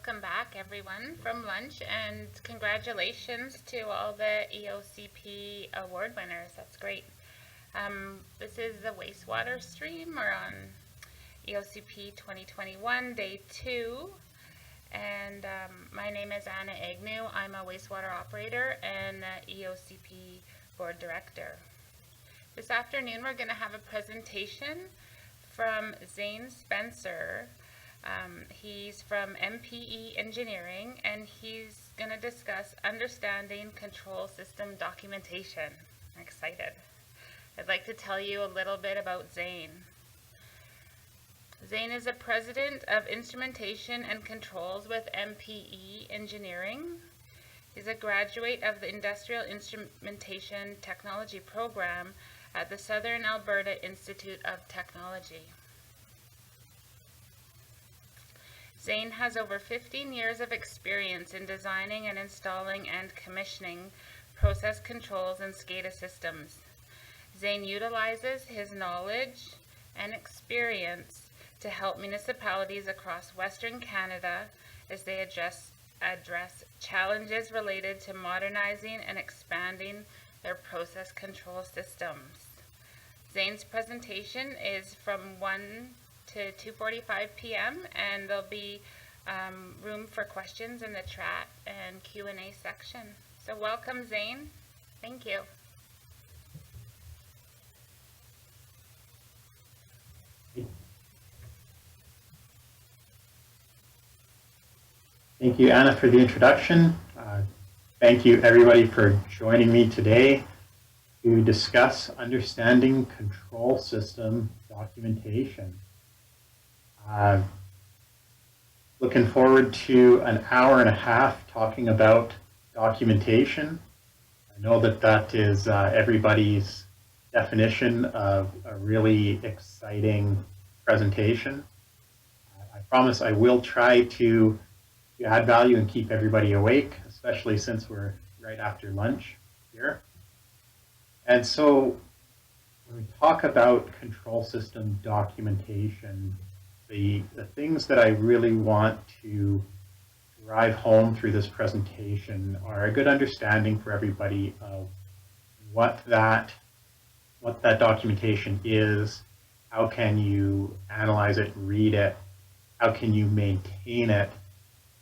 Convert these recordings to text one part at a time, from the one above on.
welcome back everyone from lunch, and congratulations to all the EOCP award winners. That's great. This is the wastewater stream. We're on EOCP 2021 day 2, and my name is Anna Agnew. I'm a wastewater operator and EOCP board director. This afternoon we're going to have a presentation from Zane Spencer. He's from MPE Engineering, and he's going to discuss understanding control system documentation. I'm excited. I'd like to tell you a little bit about Zane. Zane is the president of Instrumentation and Controls with MPE Engineering. He's a graduate of the Industrial Instrumentation Technology program at the Southern Alberta Institute of Technology. Zane has over 15 years of experience in designing and installing and commissioning process controls and SCADA systems. Zane utilizes his knowledge and experience to help municipalities across Western Canada as they address challenges related to modernizing and expanding their process control systems. Zane's presentation is from 1 to 2:45 p.m. and there'll be room for questions in the chat and Q&A section. So welcome, Zane. Thank you. Thank you, Anna, for the introduction. Thank you, everybody, for joining me today to discuss understanding control system documentation. Looking forward to an hour and a half talking about documentation. I know that that is everybody's definition of a really exciting presentation. I promise I will try to add value and keep everybody awake, especially since we're right after lunch here. And so when we talk about control system documentation, the things that I really want to drive home through this presentation are a good understanding for everybody of what that documentation is, how can you analyze it, read it, how can you maintain it,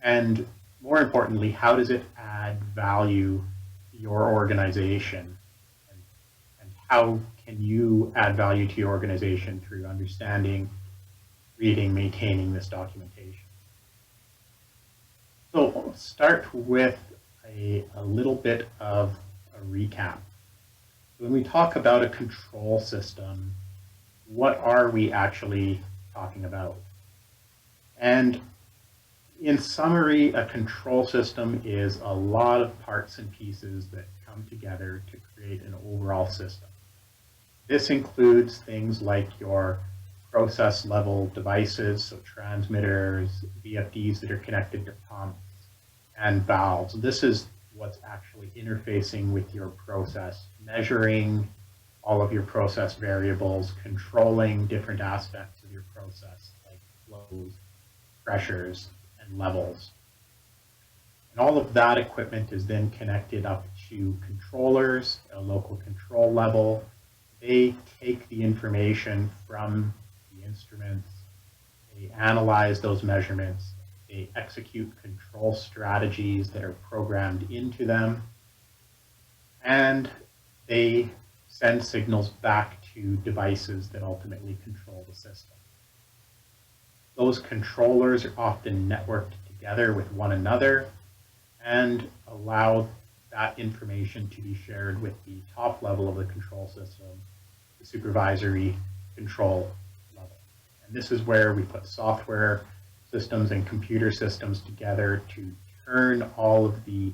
and more importantly, how does it add value to your organization, and how can you add value to your organization through understanding, reading, maintaining this documentation. So I'll start with a little bit of a recap. When we talk about a control system, what are we actually talking about? And in summary, a control system is a lot of parts and pieces that come together to create an overall system. This includes things like your process level devices, so transmitters, VFDs that are connected to pumps, and valves. This is what's actually interfacing with your process, measuring all of your process variables, controlling different aspects of your process, like flows, pressures, and levels. And all of that equipment is then connected up to controllers at a local control level. They take the information from the instruments, they analyze those measurements, they execute control strategies that are programmed into them, and they send signals back to devices that ultimately control the system. Those controllers are often networked together with one another and allow that information to be shared with the top level of the control system, the supervisory control level. And this is where we put software systems and computer systems together to turn all of the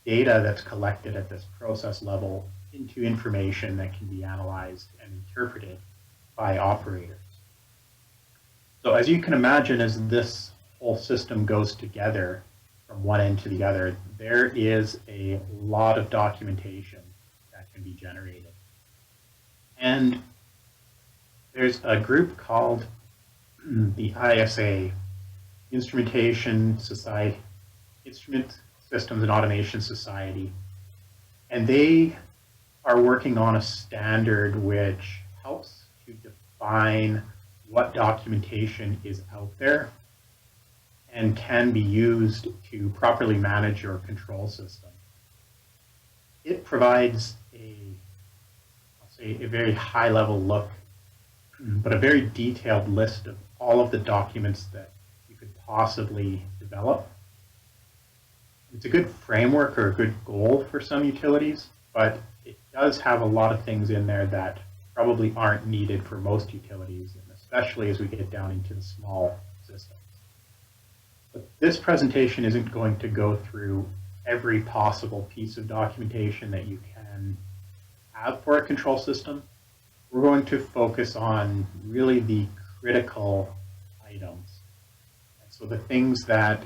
data that's collected at this process level into information that can be analyzed and interpreted by operators. So as you can imagine, as this whole system goes together from one end to the other, there is a lot of documentation that can be generated. And there's a group called the ISA Instrumentation Society, Instrument Systems and Automation Society, and they are working on a standard which helps to define what documentation is out there and can be used to properly manage your control system. It provides I'll say, a very high-level look, but a very detailed list of all of the documents that you could possibly develop. It's a good framework or a good goal for some utilities, but it does have a lot of things in there that probably aren't needed for most utilities, and especially as we get down into the small systems. But this presentation isn't going to go through every possible piece of documentation that you can have for a control system. We're going to focus on really the critical items. And so the things that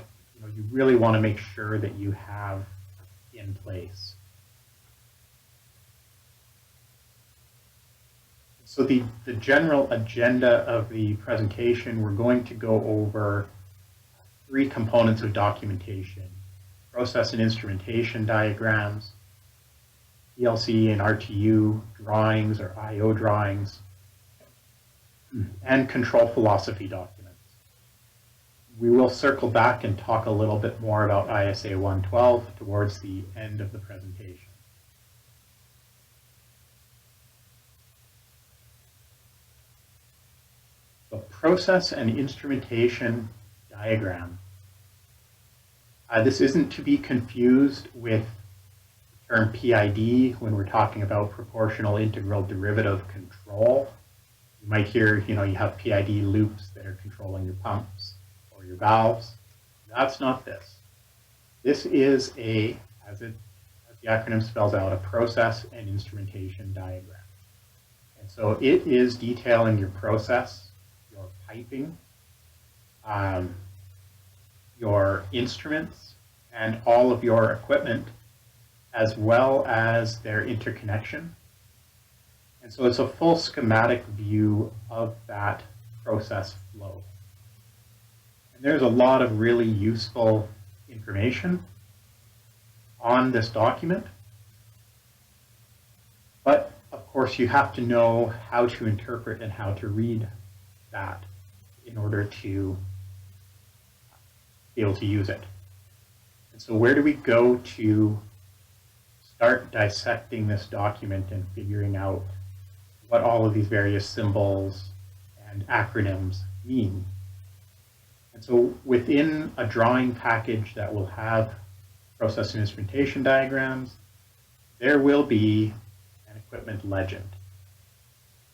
you really want to make sure that you have in place. So the general agenda of the presentation, we're going to go over 3 components of documentation: process and instrumentation diagrams, PLC and RTU drawings or I/O drawings, and control philosophy documents. We will circle back and talk a little bit more about ISA 112 towards the end of the presentation. The process and instrumentation diagram. This isn't to be confused with the term PID when we're talking about proportional integral derivative control. You might hear, you have PID loops that are controlling your pumps or your valves. That's not this. This is as the acronym spells out, a process and instrumentation diagram. And so it is detailing your process, your piping, your instruments, and all of your equipment, as well as their interconnection. And so it's a full schematic view of that process flow. And there's a lot of really useful information on this document. But of course, you have to know how to interpret and how to read that in order to be able to use it. And so where do we go to start dissecting this document and figuring out what all of these various symbols and acronyms mean? And so within a drawing package that will have process and instrumentation diagrams, there will be an equipment legend.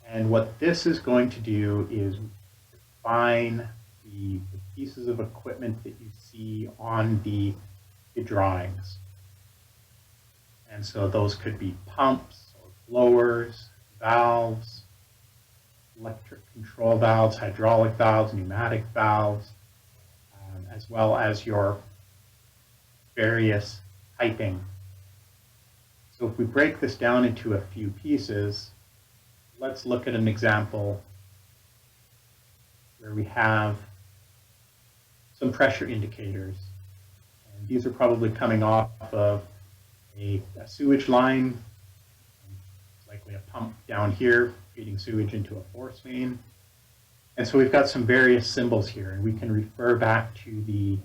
And what this is going to do is define the pieces of equipment that you see on the drawings. And so those could be pumps or blowers, valves, electric control valves, hydraulic valves, pneumatic valves, as well as your various piping. So if we break this down into a few pieces, let's look at an example where we have some pressure indicators. And these are probably coming off of a sewage line, likely a pump down here feeding sewage into a force main. And so we've got some various symbols here, and we can refer back to the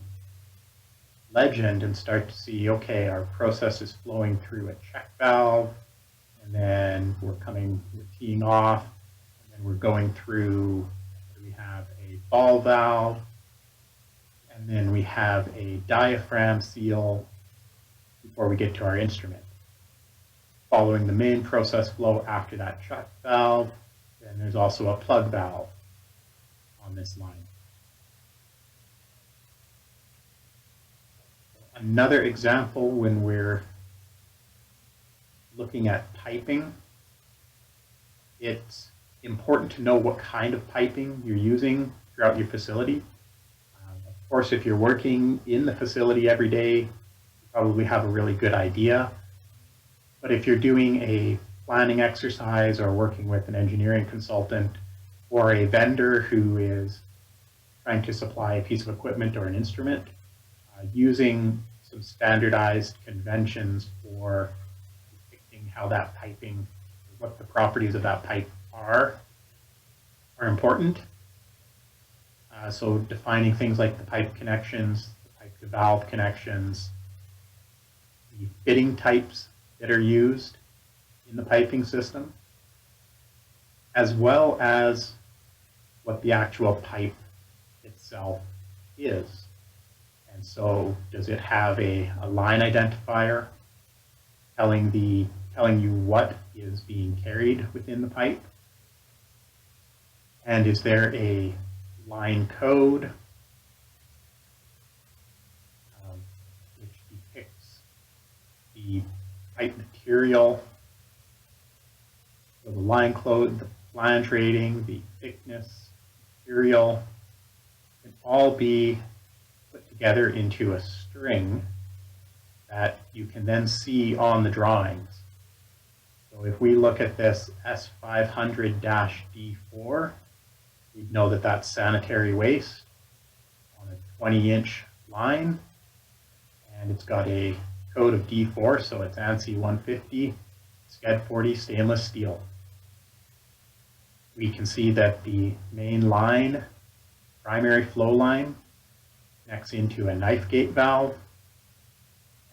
legend and start to see, okay, our process is flowing through a check valve, and then we're teeing off, and then we're going through, we have a ball valve, and then we have a diaphragm seal before we get to our instrument. Following the main process flow after that check valve, then there's also a plug valve on this line. Another example, when we're looking at piping, it's important to know what kind of piping you're using throughout your facility. Of course, if you're working in the facility every day, you probably have a really good idea. But if you're doing a planning exercise or working with an engineering consultant or a vendor who is trying to supply a piece of equipment or an instrument, using some standardized conventions for depicting how that piping, what the properties of that pipe are important. So defining things like the pipe connections, the pipe to valve connections, the fitting types that are used in the piping system, as well as what the actual pipe itself is. And so does it have a line identifier telling you what is being carried within the pipe? And is there a line code which depicts the pipe material, so the line code, the flange rating, the thickness, material, can all be put together into a string that you can then see on the drawings. So if we look at this S500-D4, we know that that's sanitary waste on a 20-inch line, and it's got a code of D4, so it's ANSI 150, SCED 40 stainless steel. We can see that the main line, primary flow line, connects into a knife gate valve,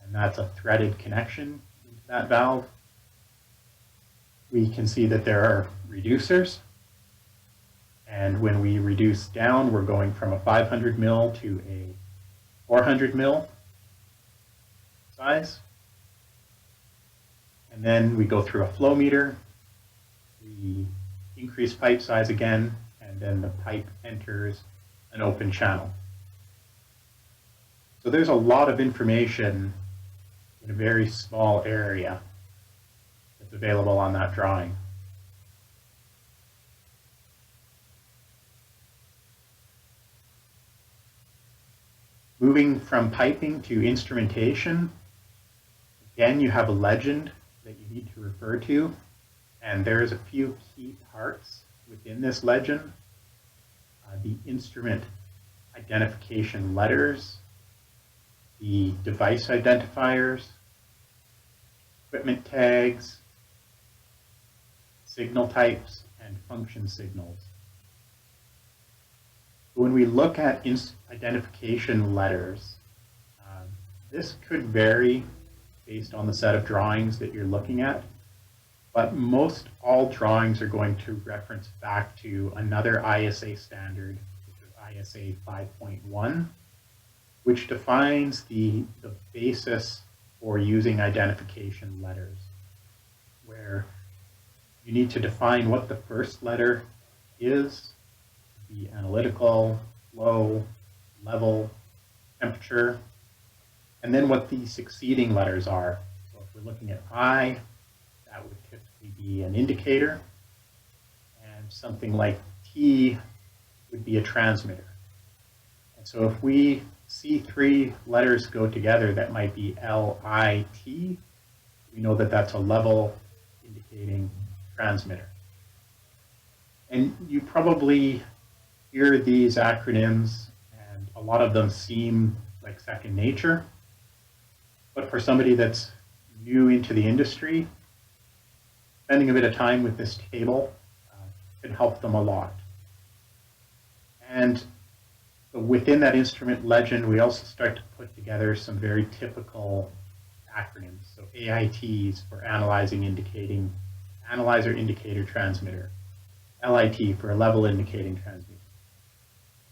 and that's a threaded connection into that valve. We can see that there are reducers, and when we reduce down, we're going from a 500 mil to a 400 mil size. And then we go through a flow meter, we increase pipe size again, and then the pipe enters an open channel. So there's a lot of information in a very small area that's available on that drawing. Moving from piping to instrumentation, again, you have a legend that you need to refer to, and there's a few key parts within this legend. The instrument identification letters, the device identifiers, equipment tags, signal types, and function signals. When we look at identification letters, this could vary based on the set of drawings that you're looking at, but most all drawings are going to reference back to another ISA standard, which is ISA 5.1, which defines the basis for using identification letters, where you need to define what the first letter is, the analytical, flow, level, temperature, and then what the succeeding letters are. So if we're looking at I, that would typically be an indicator, and something like T would be a transmitter. And so if we see three letters go together that might be L-I-T, we know that that's a level indicating transmitter. And you probably hear these acronyms, and a lot of them seem like second nature. But for somebody that's new into the industry, spending a bit of time with this table can help them a lot. And within that instrument legend, we also start to put together some very typical acronyms. So AITs for analyzer indicator transmitter, LIT for a level indicating transmitter,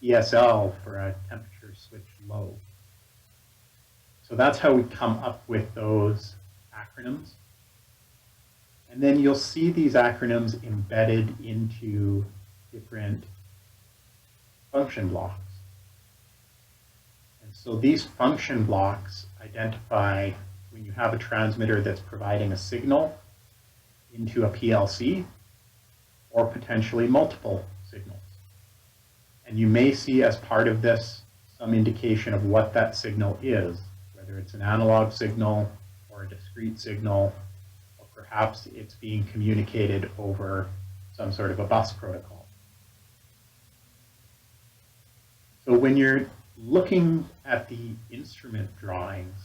ESL for a temperature switch low. So that's how we come up with those acronyms. And then you'll see these acronyms embedded into different function blocks. And so these function blocks identify when you have a transmitter that's providing a signal into a PLC, or potentially multiple signals. And you may see as part of this some indication of what that signal is, whether it's an analog signal or a discrete signal, or perhaps it's being communicated over some sort of a bus protocol. So when you're looking at the instrument drawings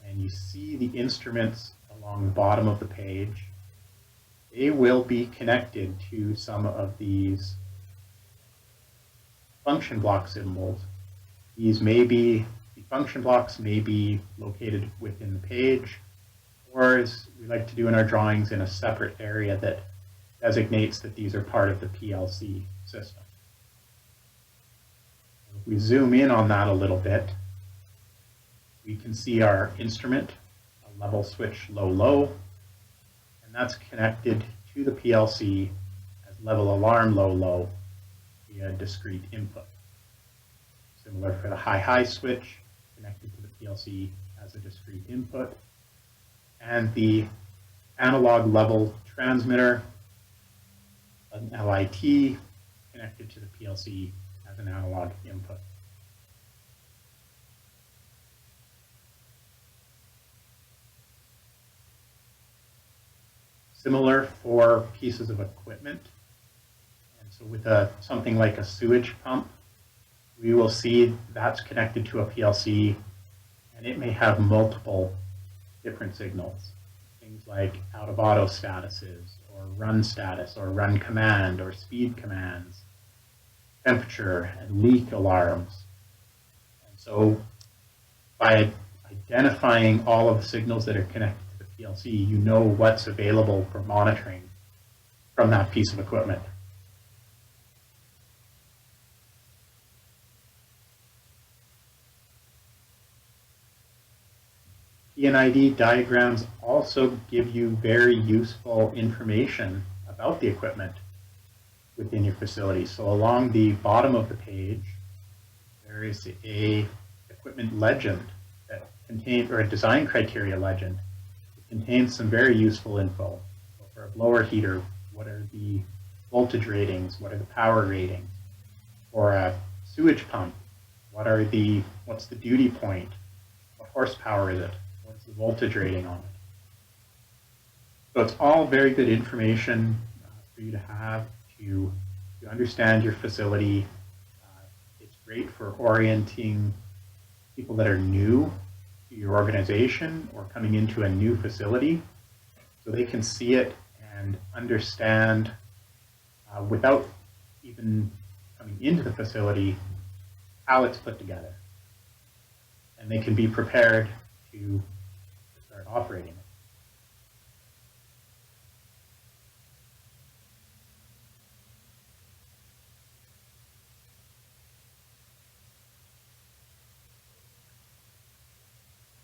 and you see the instruments along the bottom of the page, they will be connected to some of these function block symbols. These may be, the function blocks may be located within the page, or as we like to do in our drawings, in a separate area that designates that these are part of the PLC system. If we zoom in on that a little bit, we can see our instrument, a level switch low-low, and that's connected to the PLC as level alarm low-low via discrete input. Similar for the high-high switch, connected to the PLC as a discrete input, and the analog level transmitter, an LIT, connected to the PLC as an analog input. Similar for pieces of equipment. And so with something like a sewage pump, we will see that's connected to a PLC, and it may have multiple different signals. Things like out of auto statuses, or run status, or run command, or speed commands, temperature and leak alarms. And so by identifying all of the signals that are connected to the PLC, you know what's available for monitoring from that piece of equipment. P&ID diagrams also give you very useful information about the equipment within your facility. So along the bottom of the page, there is a equipment legend that contains, or a design criteria legend that contains some very useful info. So for a blower heater, what are the voltage ratings? What are the power ratings? For a sewage pump, what's the duty point? What horsepower is it? What's the voltage rating on it? So it's all very good information for you to have to understand your facility. It's great for orienting people that are new to your organization or coming into a new facility, so they can see it and understand without even coming into the facility how it's put together. And they can be prepared to start operating it.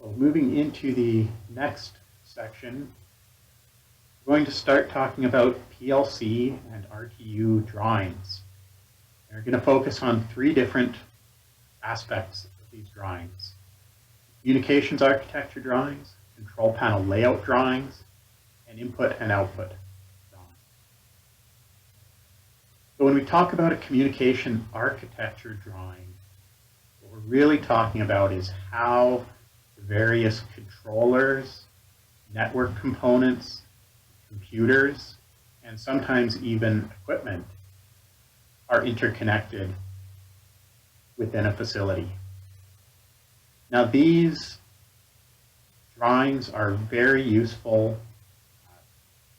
Well, moving into the next section, we're going to start talking about PLC and RTU drawings. We're going to focus on three different aspects of these drawings: communications architecture drawings, control panel layout drawings, and input and output drawings. So when we talk about a communication architecture drawing, what we're really talking about is how the various controllers, network components, computers, and sometimes even equipment are interconnected within a facility. Now, these drawings are very useful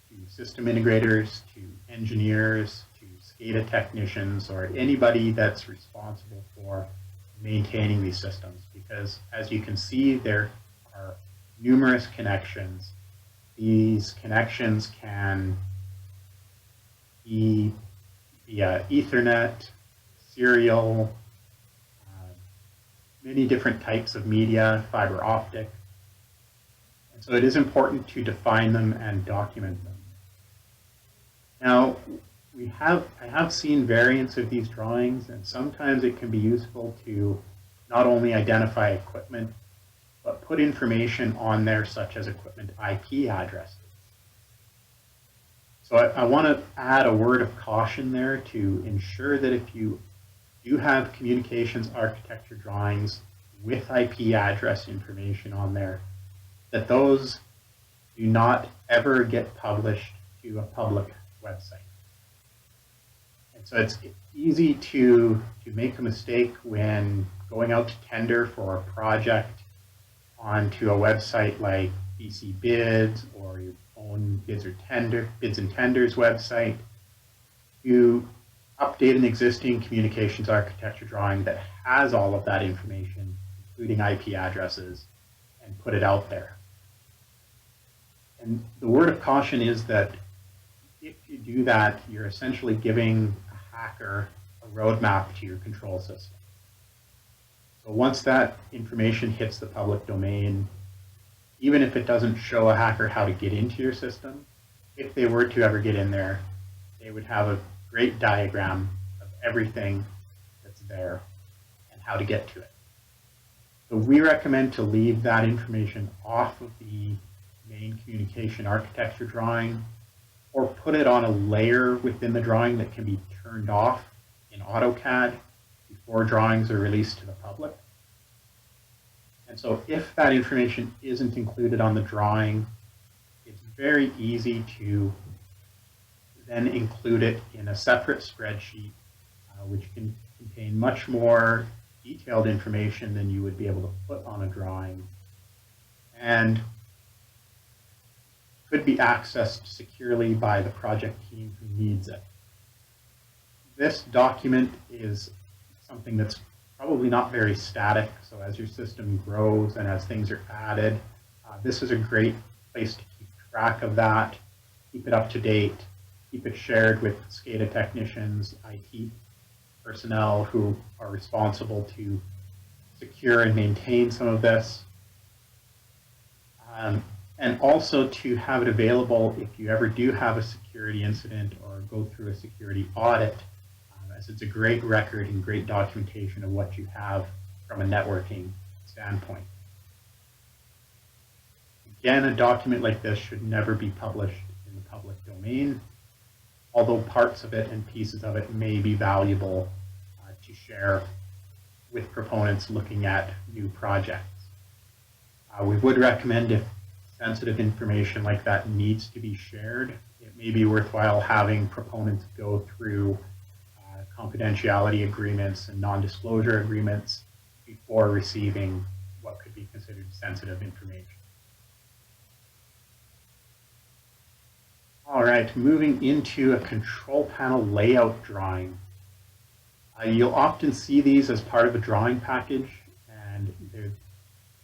to system integrators, to engineers, to SCADA technicians, or anybody that's responsible for maintaining these systems, because as you can see, there are numerous connections. These connections can be via Ethernet, serial, many different types of media, fiber optic. And so it is important to define them and document them. Now, I have seen variants of these drawings, and sometimes it can be useful to not only identify equipment, but put information on there such as equipment IP addresses. So I want to add a word of caution there to ensure that if you do have communications architecture drawings with IP address information on there, that those do not ever get published to a public website. And So it's easy to make a mistake when going out to tender for a project onto a website like BC Bids or your own Bids and Tenders website. You update an existing communications architecture drawing that has all of that information, including IP addresses, and put it out there. And the word of caution is that if you do that, you're essentially giving a hacker a roadmap to your control system. So once that information hits the public domain, even if it doesn't show a hacker how to get into your system, if they were to ever get in there, they would have a great diagram of everything that's there and how to get to it. So we recommend to leave that information off of the main communication architecture drawing, or put it on a layer within the drawing that can be turned off in AutoCAD before drawings are released to the public. And so if that information isn't included on the drawing, it's very easy to then include it in a separate spreadsheet, which can contain much more detailed information than you would be able to put on a drawing, and could be accessed securely by the project team who needs it. This document is something that's probably not very static, so as your system grows and as things are added, this is a great place to keep track of that, keep it up to date, keep it shared with SCADA technicians, IT personnel who are responsible to secure and maintain some of this. And also to have it available if you ever do have a security incident or go through a security audit, as it's a great record and great documentation of what you have from a networking standpoint. Again, a document like this should never be published in the public domain, although parts of it and pieces of it may be valuable to share with proponents looking at new projects. We would recommend, if sensitive information like that needs to be shared, it may be worthwhile having proponents go through confidentiality agreements and non-disclosure agreements before receiving what could be considered sensitive information. All right, moving into a control panel layout drawing. You'll often see these as part of a drawing package, and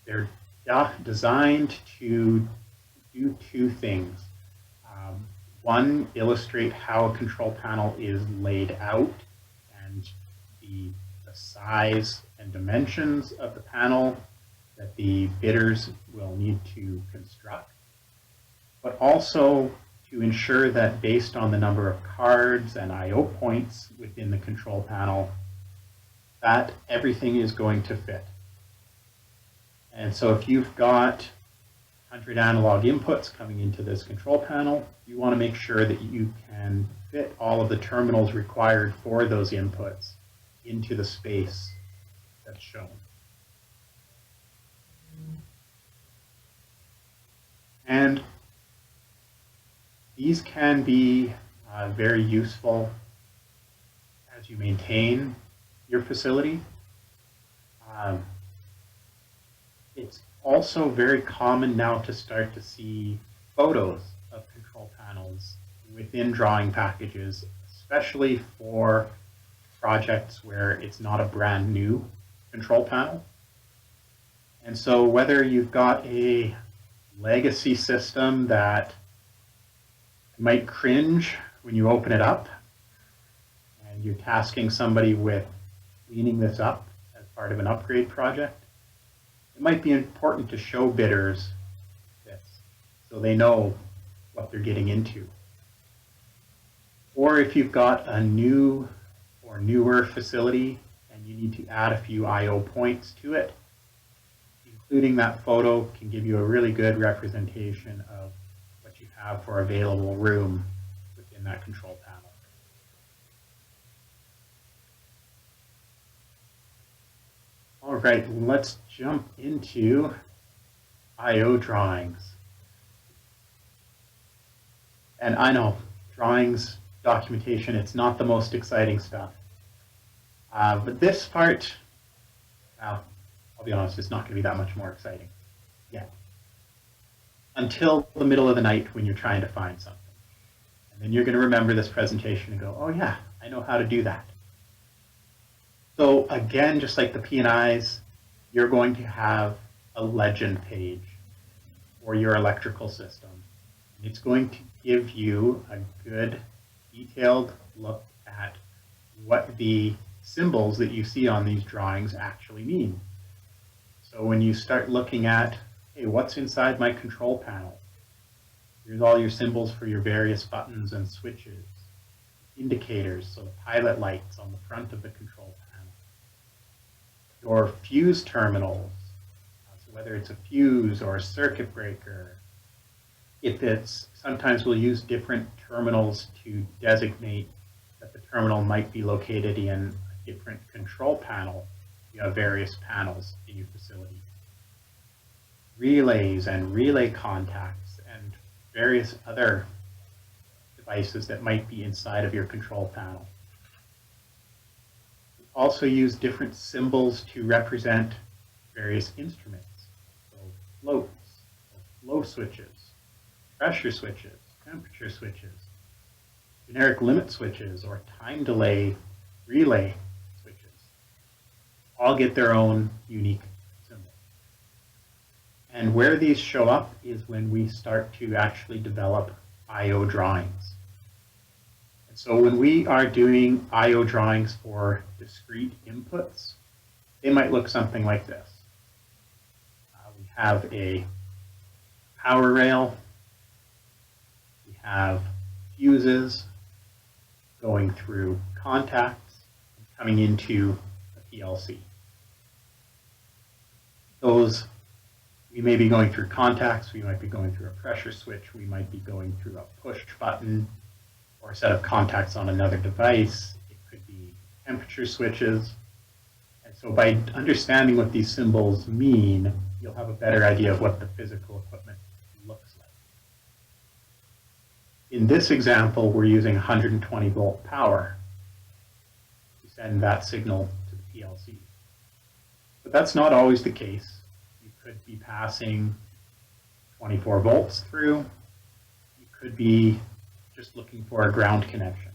they're designed to do two things. One, illustrate how a control panel is laid out and the size and dimensions of the panel that the bidders will need to construct, but also to ensure that based on the number of cards and I/O points within the control panel, that everything is going to fit. And so if you've got 100 analog inputs coming into this control panel, you want to make sure that you can fit all of the terminals required for those inputs into the space that's shown. And these can be very useful as you maintain your facility. It's also very common now to start to see photos of control panels within drawing packages, especially for projects where it's not a brand new control panel. And so whether you've got a legacy system that might cringe when you open it up, and you're tasking somebody with cleaning this up as part of an upgrade project, it might be important to show bidders this so they know what they're getting into. Or if you've got a new or newer facility and you need to add a few I/O points to it, including that photo can give you a really good representation of what you have for available room within that control panel. All right, let's jump into I/O drawings. And I know drawings documentation. It's not the most exciting stuff. But this part, well, I'll be honest, it's not going to be that much more exciting yet. Until the middle of the night when you're trying to find something. And then you're going to remember this presentation and go, oh yeah, I know how to do that. So again, just like the P&Is, you're going to have a legend page for your electrical system. It's going to give you a good detailed look at what the symbols that you see on these drawings actually mean. So when you start looking at, hey, what's inside my control panel? Here's all your symbols for your various buttons and switches, indicators, so the pilot lights on the front of the control panel. Your fuse terminals, so whether it's a fuse or a circuit breaker. If it's, sometimes we'll use different terminals to designate that the terminal might be located in a different control panel. You have various panels in your facility. Relays and relay contacts and various other devices that might be inside of your control panel. We also use different symbols to represent various instruments. So floats, flow switches, pressure switches, temperature switches, generic limit switches, or time delay relay switches. All get their own unique symbol. And where these show up is when we start to actually develop I/O drawings. And so when we are doing I/O drawings for discrete inputs, they might look something like this. We have a power rail. We have fuses going through contacts and coming into a PLC. Those, we may be going through contacts, we might be going through a pressure switch, we might be going through a push button or a set of contacts on another device. It could be temperature switches. And so by understanding what these symbols mean, you'll have a better idea of what the physical equipment looks like. In this example, we're using 120 volt power to send that signal to the PLC. But that's not always the case. You could be passing 24 volts through. You could be just looking for a ground connection.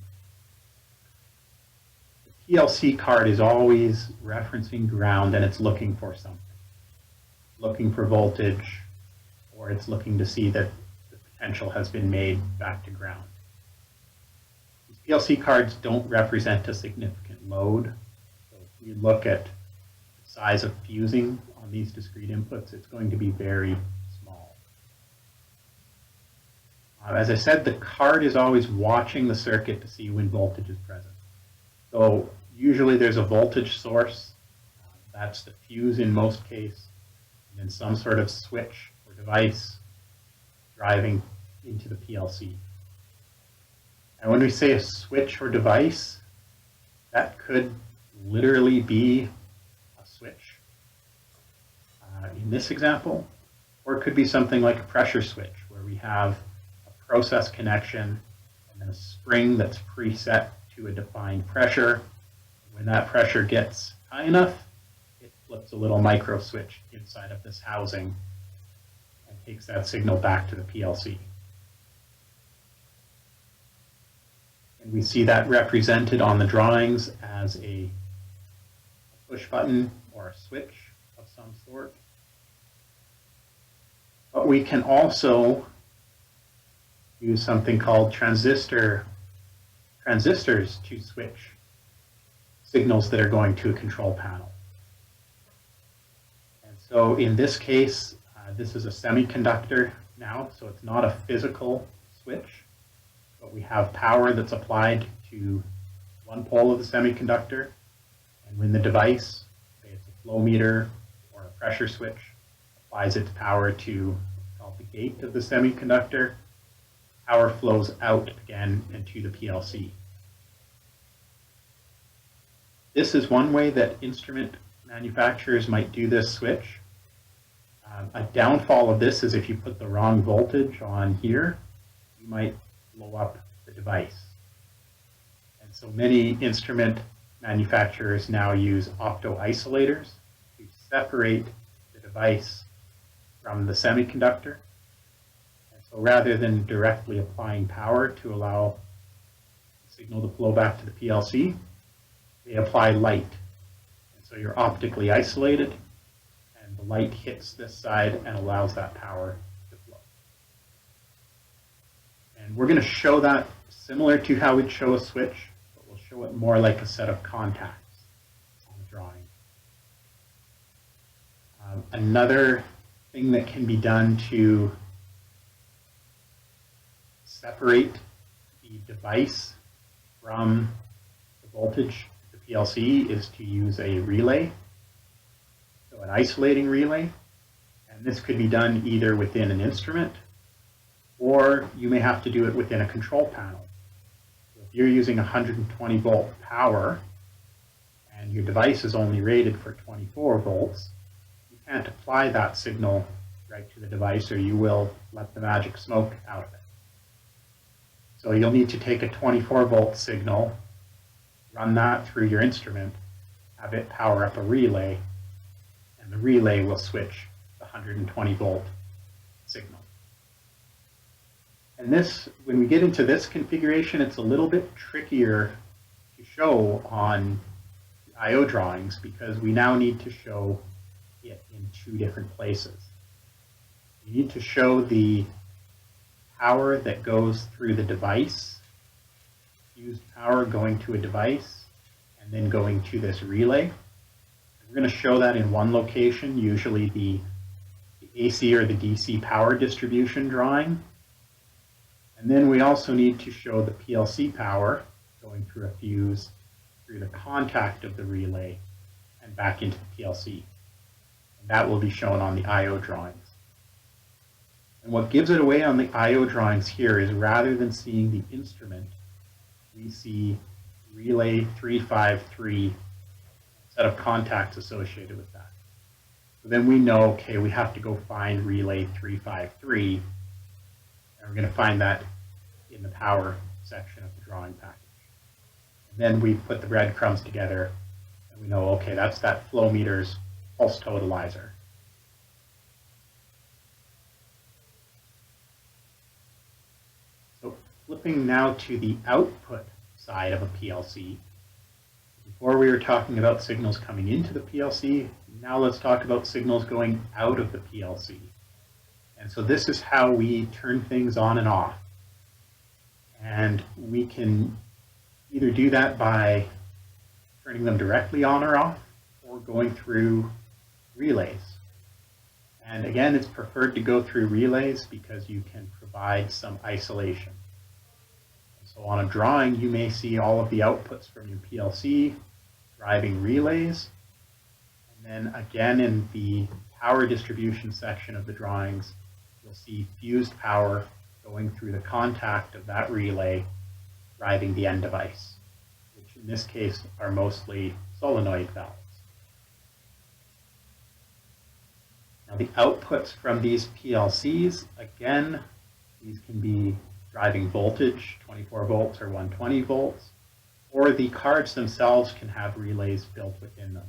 The PLC card is always referencing ground and it's looking for something. Looking for voltage, or it's looking to see that the potential has been made back to ground. These PLC cards don't represent a significant load. So if we look at the size of fusing on these discrete inputs, it's going to be very small. As I said, the card is always watching the circuit to see when voltage is present. So usually there's a voltage source. That's the fuse in most cases. And then some sort of switch or device driving into the PLC. And when we say a switch or device, that could literally be a switch in this example, or it could be something like a pressure switch where we have a process connection and then a spring that's preset to a defined pressure. When that pressure gets high enough, flips a little micro switch inside of this housing and takes that signal back to the PLC. And we see that represented on the drawings as a push button or a switch of some sort. But we can also use something called transistors to switch signals that are going to a control panel. So in this case, this is a semiconductor now, so it's not a physical switch, but we have power that's applied to one pole of the semiconductor, and when the device, say it's a flow meter or a pressure switch, applies its power to what's called the gate of the semiconductor, power flows out again into the PLC. This is one way that instrument manufacturers might do this switch. A downfall of this is if you put the wrong voltage on here, you might blow up the device. So many instrument manufacturers now use opto-isolators to separate the device from the semiconductor. And so rather than directly applying power to allow the signal to flow back to the PLC, they apply light. And so you're optically isolated, and the light hits this side and allows that power to flow. And we're going to show that similar to how we'd show a switch, but we'll show it more like a set of contacts on the drawing. Another thing that can be done to separate the device from the voltage of the PLC is to use a relay, so an isolating relay. And this could be done either within an instrument, or you may have to do it within a control panel. So if you're using 120 volt power and your device is only rated for 24 volts, you can't apply that signal right to the device, or you will let the magic smoke out of it. So you'll need to take a 24 volt signal, run that through your instrument, have it power up a relay, and the relay will switch the 120 volt signal. And this, when we get into this configuration, it's a little bit trickier to show on the I/O drawings because we now need to show it in two different places. You need to show the power that goes through the device, fused power going to a device, and then going to this relay. We're going to show that in one location, usually the AC or the DC power distribution drawing. And then we also need to show the PLC power going through a fuse, through the contact of the relay, and back into the PLC. And that will be shown on the I/O drawings. And what gives it away on the I/O drawings here is rather than seeing the instrument, we see relay 353, set of contacts associated with that. So then we know, okay, we have to go find relay 353, and we're going to find that in the power section of the drawing package. And then we put the breadcrumbs together, and we know, okay, that's that flow meter's pulse totalizer. So flipping now to the output side of a PLC. Before we were talking about signals coming into the PLC, now let's talk about signals going out of the PLC. And so this is how we turn things on and off. And we can either do that by turning them directly on or off, or going through relays. And again, it's preferred to go through relays because you can provide some isolation. So on a drawing, you may see all of the outputs from your PLC driving relays. And then again, in the power distribution section of the drawings, you'll see fused power going through the contact of that relay driving the end device, which in this case are mostly solenoid valves. Now the outputs from these PLCs, again, these can be driving voltage, 24 volts or 120 volts, or the cards themselves can have relays built within them.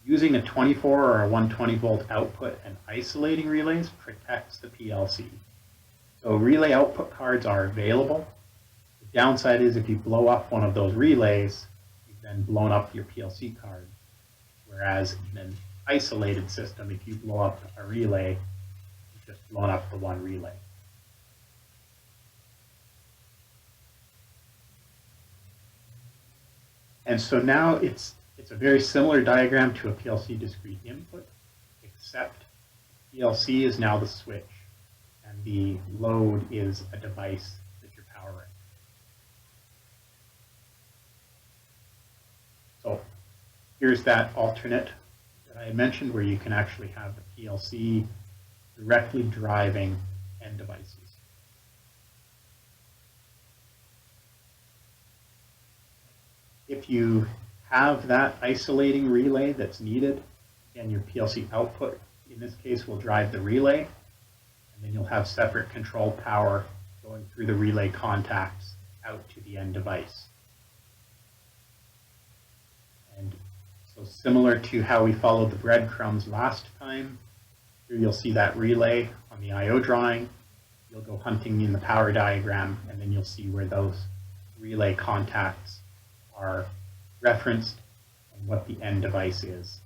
Using a 24 or a 120 volt output and isolating relays protects the PLC. So relay output cards are available. The downside is if you blow up one of those relays, you've then blown up your PLC card. Whereas in an isolated system, if you blow up a relay, you've just blown up the one relay. And so now it's a very similar diagram to a PLC discrete input, except PLC is now the switch, and the load is a device that you're powering. So here's that alternate that I mentioned where you can actually have the PLC directly driving end devices. If you have that isolating relay that's needed, again, your PLC output, in this case, will drive the relay, and then you'll have separate control power going through the relay contacts out to the end device. And so similar to how we followed the breadcrumbs last time, here you'll see that relay on the I/O drawing. You'll go hunting in the power diagram, and then you'll see where those relay contacts are referenced and what the end device is.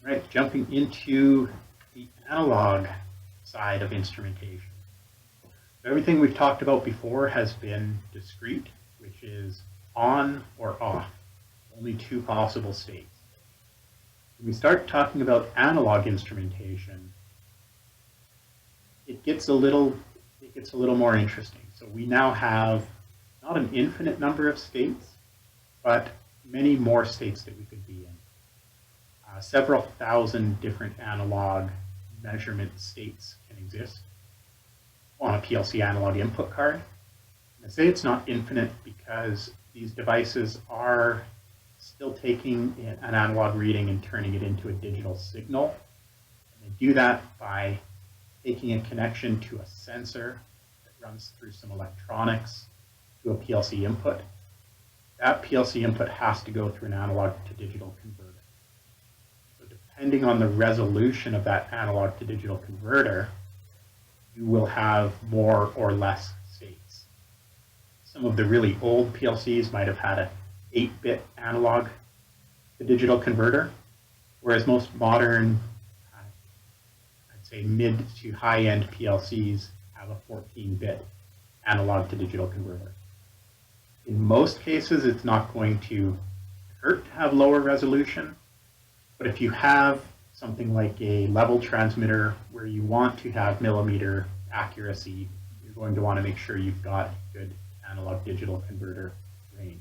All right, jumping into the analog side of instrumentation. Everything we've talked about before has been discrete, which is on or off, only two possible states. When we start talking about analog instrumentation, it gets a little more interesting. So we now have not an infinite number of states, but many more states that we could be in. Several thousand different analog measurement states can exist on a PLC analog input card. I say it's not infinite because these devices are still taking an analog reading and turning it into a digital signal. And they do that by taking a connection to a sensor that runs through some electronics to a PLC input. That PLC input has to go through an analog to digital converter. So depending on the resolution of that analog to digital converter, you will have more or less states. Some of the really old PLCs might have had an 8-bit analog to digital converter, whereas most modern, I'd say mid to high-end PLCs have a 14-bit analog to digital converter. In most cases, it's not going to hurt to have lower resolution, but if you have something like a level transmitter where you want to have millimeter accuracy, you're going to want to make sure you've got good analog digital converter range.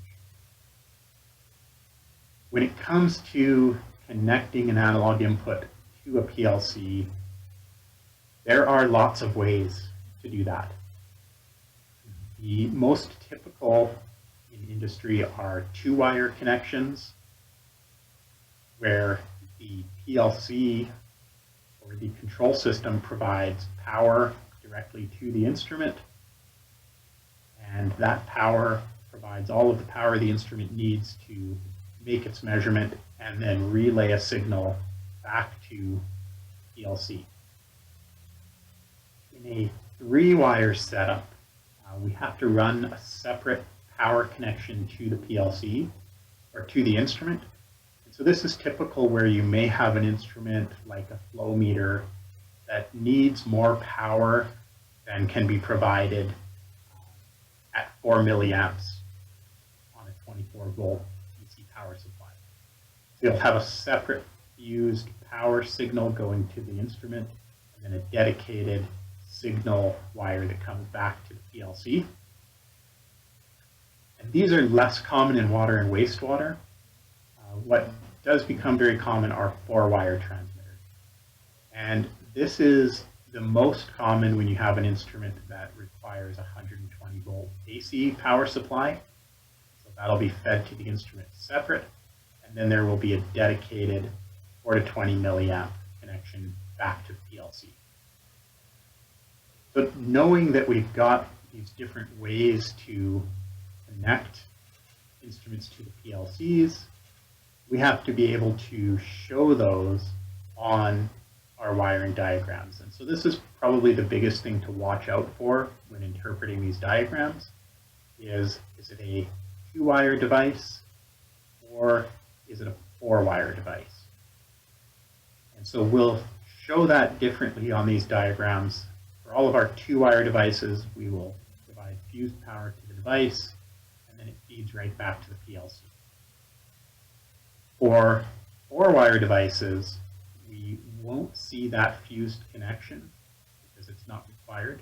When it comes to connecting an analog input to a PLC, there are lots of ways to do that. The most typical in industry are two-wire connections, where the PLC or the control system provides power directly to the instrument, and that power provides all of the power the instrument needs to make its measurement and then relay a signal back to PLC. In a three-wire setup, we have to run a separate power connection to the PLC or to the instrument. So this is typical where you may have an instrument like a flow meter that needs more power than can be provided at 4 milliamps on a 24-volt DC power supply. So you'll have a separate fused power signal going to the instrument and then a dedicated signal wire that comes back to the PLC. And these are less common in water and wastewater. What does become very common are 4-wire transmitters. And this is the most common when you have an instrument that requires a 120-volt AC power supply. So that'll be fed to the instrument separate, and then there will be a dedicated 4 to 20 milliamp connection back to the PLC. So knowing that we've got these different ways to connect instruments to the PLCs, we have to be able to show those on our wiring diagrams. And so this is probably the biggest thing to watch out for when interpreting these diagrams is it a 2-wire device or is it a 4-wire device? And so we'll show that differently on these diagrams. For all of our 2-wire devices, we will provide fused power to the device, and then it feeds right back to the PLC. For 4-wire devices, we won't see that fused connection because it's not required.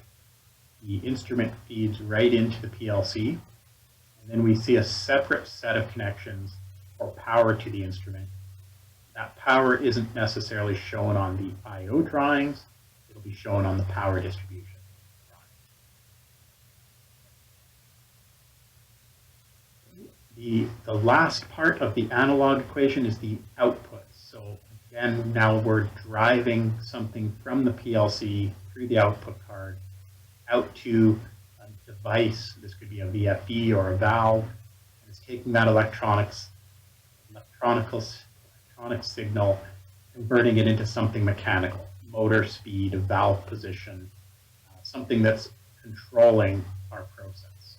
The instrument feeds right into the PLC, and then we see a separate set of connections for power to the instrument. That power isn't necessarily shown on the I/O drawings, it'll be shown on the power distribution drawings. The last part of the analog equation is the output. So again, now we're driving something from the PLC through the output card out to a device. This could be a VFD or a valve. And it's taking that electronic signal, converting it into something mechanical, motor speed, valve position, something that's controlling our process.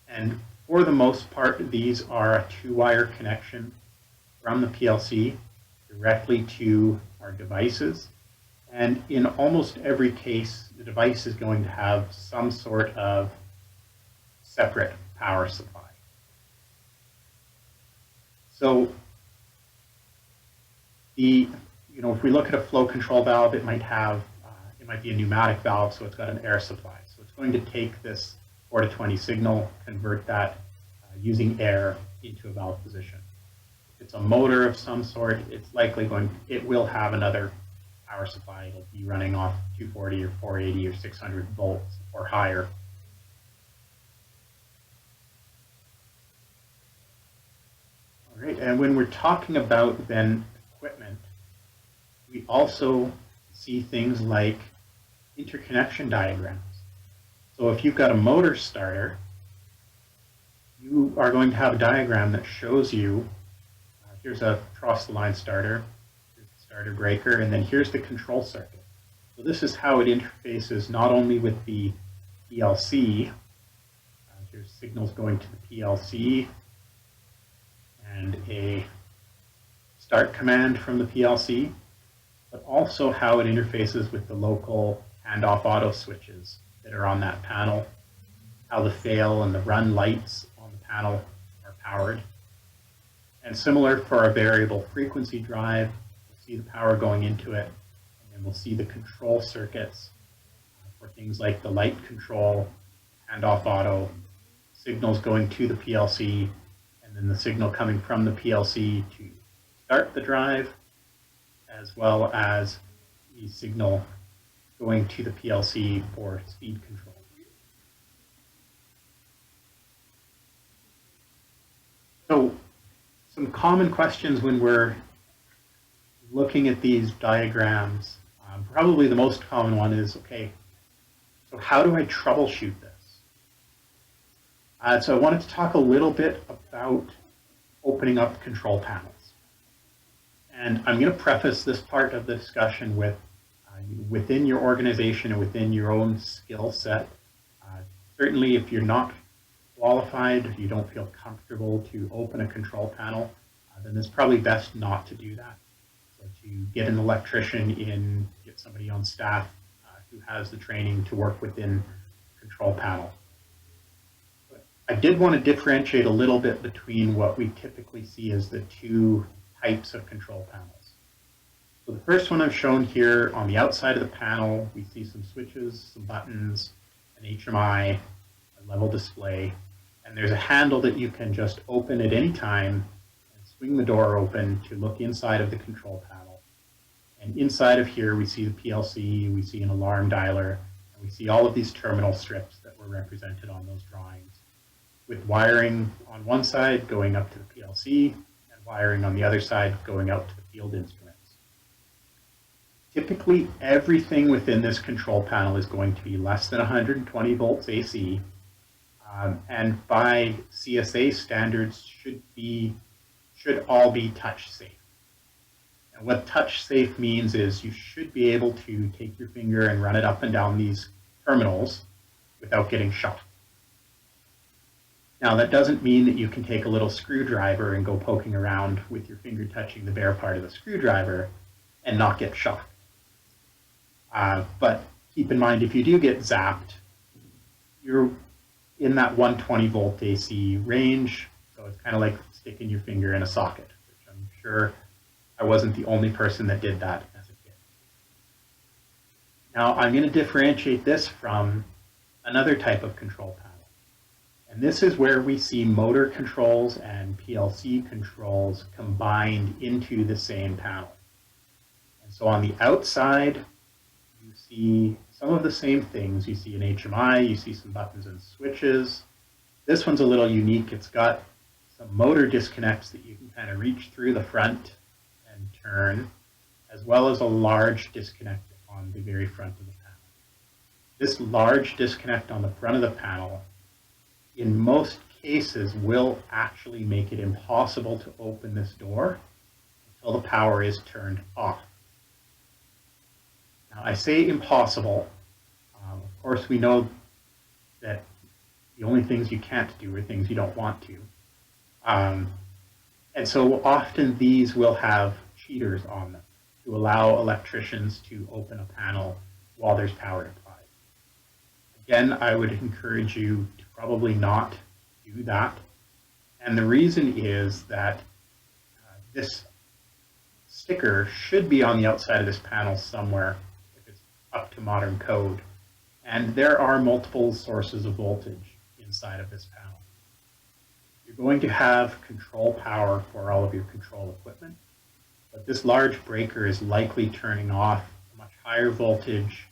And for the most part, these are a two-wire connection from the PLC directly to our devices. And in almost every case, the device is going to have some sort of separate power supply. So if we look at a flow control valve, it might be a pneumatic valve, so it's got an air supply. So it's going to take this 4 to 20 signal, convert that using air into a valve position. If it's a motor of some sort, it will have another power supply. It'll be running off 240 or 480 or 600 volts or higher. All right, and when we're talking about then equipment, we also see things like interconnection diagrams. So if you've got a motor starter, you are going to have a diagram that shows you, here's a cross-the-line starter, here's the starter breaker, and then here's the control circuit. So this is how it interfaces not only with the PLC, here's signals going to the PLC, and a start command from the PLC, but also how it interfaces with the local handoff auto switches that are on that panel, how the fail and the run lights on the panel are powered. And similar for our variable frequency drive, we'll see the power going into it, and then we'll see the control circuits for things like the light control, handoff auto, signals going to the PLC, and then the signal coming from the PLC to start the drive, as well as the signal going to the PLC for speed control. So some common questions when we're looking at these diagrams, probably the most common one is, okay, so how do I troubleshoot this? So I wanted to talk a little bit about opening up control panels. And I'm going to preface this part of the discussion with within your organization and within your own skill set. Certainly if you're not qualified, if you don't feel comfortable to open a control panel, then it's probably best not to do that. So to get an electrician in, get somebody on staff who has the training to work within control panel. But I did want to differentiate a little bit between what we typically see as the two types of control panels. So the first one I've shown here, on the outside of the panel, we see some switches, some buttons, an HMI, a level display, and there's a handle that you can just open at any time and swing the door open to look inside of the control panel. And inside of here, we see the PLC, we see an alarm dialer, and we see all of these terminal strips that were represented on those drawings, with wiring on one side going up to the PLC, and wiring on the other side going out to the field instruments. Typically, everything within this control panel is going to be less than 120 volts AC, and by CSA standards should all be touch safe. And what touch safe means is you should be able to take your finger and run it up and down these terminals without getting shocked. Now, that doesn't mean that you can take a little screwdriver and go poking around with your finger touching the bare part of the screwdriver and not get shocked. But keep in mind, if you do get zapped, you're in that 120 volt AC range, so it's kind of like sticking your finger in a socket, which I'm sure I wasn't the only person that did that as a kid. Now, I'm going to differentiate this from another type of control panel. And this is where we see motor controls and PLC controls combined into the same panel. And so on the outside, you see some of the same things. You see an HMI, you see some buttons and switches. This one's a little unique. It's got some motor disconnects that you can kind of reach through the front and turn, as well as a large disconnect on the very front of the panel. This large disconnect on the front of the panel, in most cases, will actually make it impossible to open this door until the power is turned off. Now, I say impossible. Of course, we know that the only things you can't do are things you don't want to. And so often these will have cheaters on them to allow electricians to open a panel while there's power applied. Again, I would encourage you to probably not do that. And the reason is that this sticker should be on the outside of this panel somewhere if it's up to modern code. And there are multiple sources of voltage inside of this panel. You're going to have control power for all of your control equipment, but this large breaker is likely turning off a much higher voltage,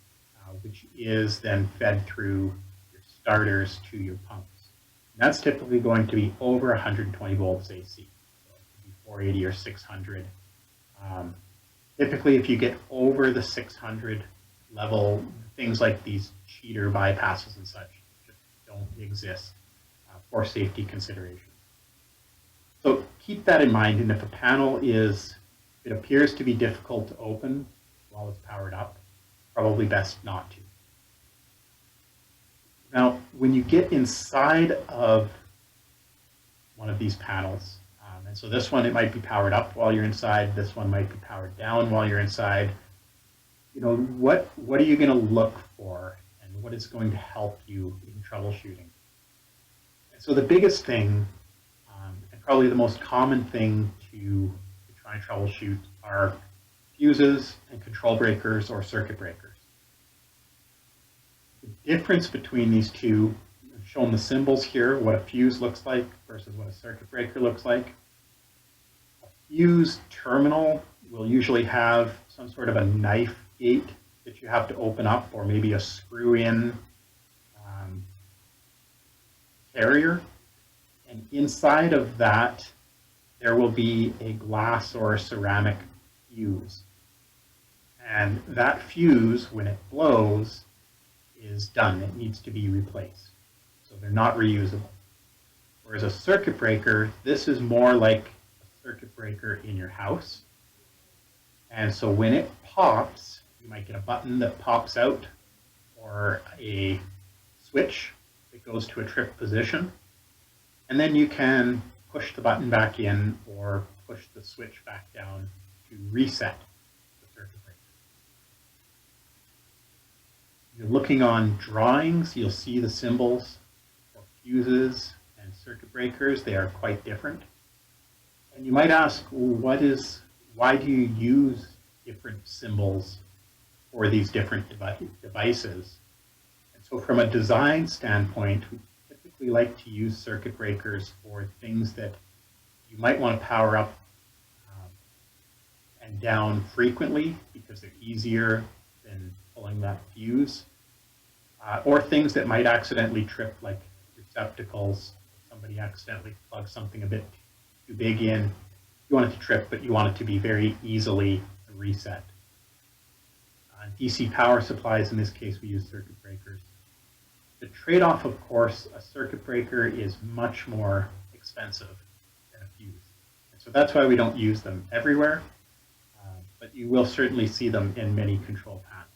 which is then fed through your starters to your pumps. And that's typically going to be over 120 volts AC, so it could be 480 or 600. Typically, if you get over the 600 level, things like these cheater bypasses and such just don't exist for safety considerations. So keep that in mind, and if a panel it appears to be difficult to open while it's powered up, probably best not to. Now, when you get inside of one of these panels, and so this one, it might be powered up while you're inside, this one might be powered down while you're inside, you know, what are you going to look for, and what is going to help you in troubleshooting? And so the biggest thing, and probably the most common thing to try and troubleshoot, are fuses and control breakers or circuit breakers. The difference between these two, I've shown the symbols here, what a fuse looks like versus what a circuit breaker looks like. A fuse terminal will usually have some sort of a knife gate that you have to open up, or maybe a screw-in carrier. And inside of that, there will be a glass or a ceramic fuse. And that fuse, when it blows, is done. It needs to be replaced. So they're not reusable. Whereas a circuit breaker, this is more like a circuit breaker in your house. And so when it pops, you might get a button that pops out, or a switch that goes to a trip position. And then you can push the button back in or push the switch back down to reset the circuit breaker. You're looking on drawings, you'll see the symbols for fuses and circuit breakers. They are quite different. And you might ask, why do you use different symbols for these different devices? And so from a design standpoint, we typically like to use circuit breakers for things that you might want to power up and down frequently because they're easier than pulling that fuse, or things that might accidentally trip, like receptacles. Somebody accidentally plugs something a bit too big in. You want it to trip, but you want it to be very easily reset. DC power supplies, in this case, we use circuit breakers. The trade-off, of course, a circuit breaker is much more expensive than a fuse. And so that's why we don't use them everywhere, but you will certainly see them in many control panels.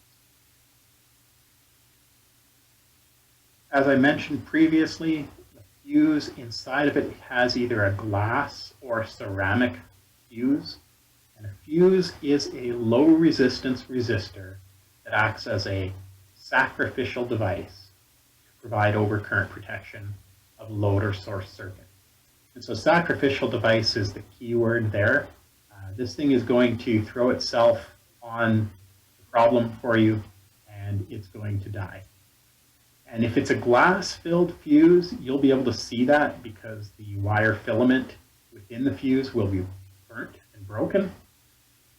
As I mentioned previously, the fuse inside of it has either a glass or ceramic fuse. And a fuse is a low resistance resistor that acts as a sacrificial device to provide overcurrent protection of load or source circuit. And so sacrificial device is the key word there. This thing is going to throw itself on the problem for you, and it's going to die. And if it's a glass-filled fuse, you'll be able to see that because the wire filament within the fuse will be burnt and broken.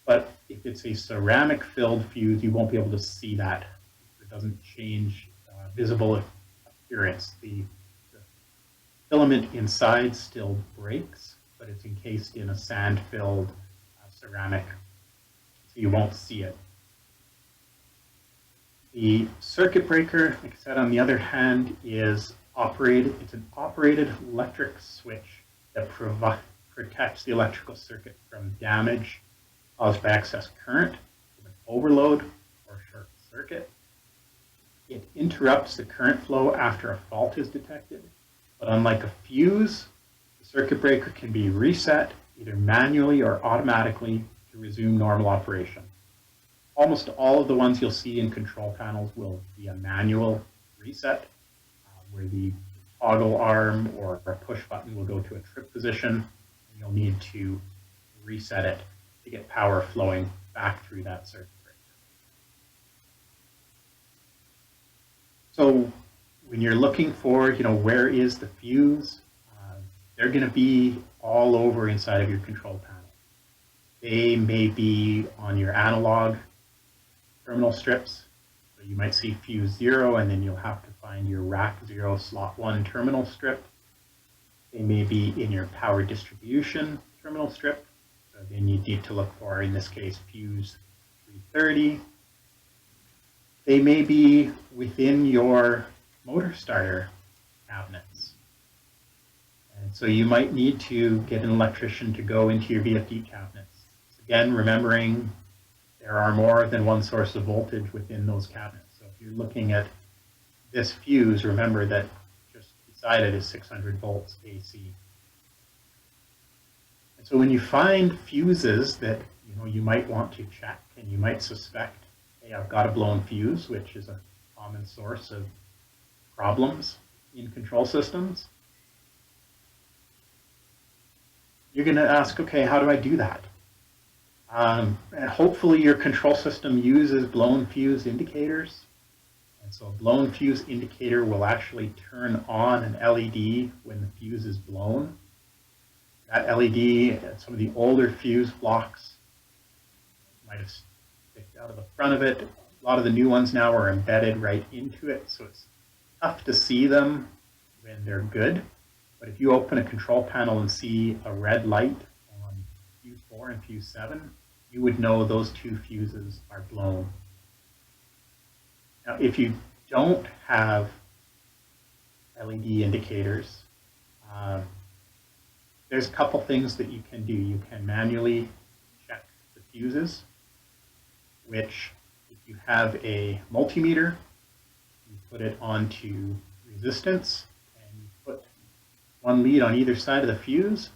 But if it's a ceramic-filled fuse, you won't be able to see that. It doesn't change visible appearance. The filament inside still breaks, but it's encased in a sand-filled ceramic. So so you won't see it. The circuit breaker, like I said, on the other hand, is operated. It's an operated electric switch that protects the electrical circuit from damage caused by excess current, an overload, or short circuit. It interrupts the current flow after a fault is detected, but unlike a fuse, the circuit breaker can be reset either manually or automatically to resume normal operation. Almost all of the ones you'll see in control panels will be a manual reset, where the toggle arm or a push button will go to a trip position, and you'll need to reset it to get power flowing back through that circuit breaker. So when you're looking for, where is the fuse, they're going to be all over inside of your control panel. They may be on your analog terminal strips. So you might see fuse 0, and then you'll have to find your rack 0 slot 1 terminal strip. They may be in your power distribution terminal strip. So then you need to look for, in this case, fuse 330. They may be within your motor starter cabinets. And so you might need to get an electrician to go into your VFD cabinets. Again, remembering there are more than one source of voltage within those cabinets. So if you're looking at this fuse, remember that just beside it is 600 volts AC. And so when you find fuses that you might want to check and you might suspect, hey, I've got a blown fuse, which is a common source of problems in control systems, you're going to ask, okay, how do I do that? And hopefully your control system uses blown fuse indicators. And so a blown fuse indicator will actually turn on an LED when the fuse is blown. That LED, some of the older fuse blocks might have sticked out of the front of it. A lot of the new ones now are embedded right into it, so it's tough to see them when they're good. But if you open a control panel and see a red light on fuse 4 and fuse 7, you would know those two fuses are blown. Now, if you don't have LED indicators, there's a couple things that you can do. You can manually check the fuses, which if you have a multimeter, you put it onto resistance, and you put one lead on either side of the fuse,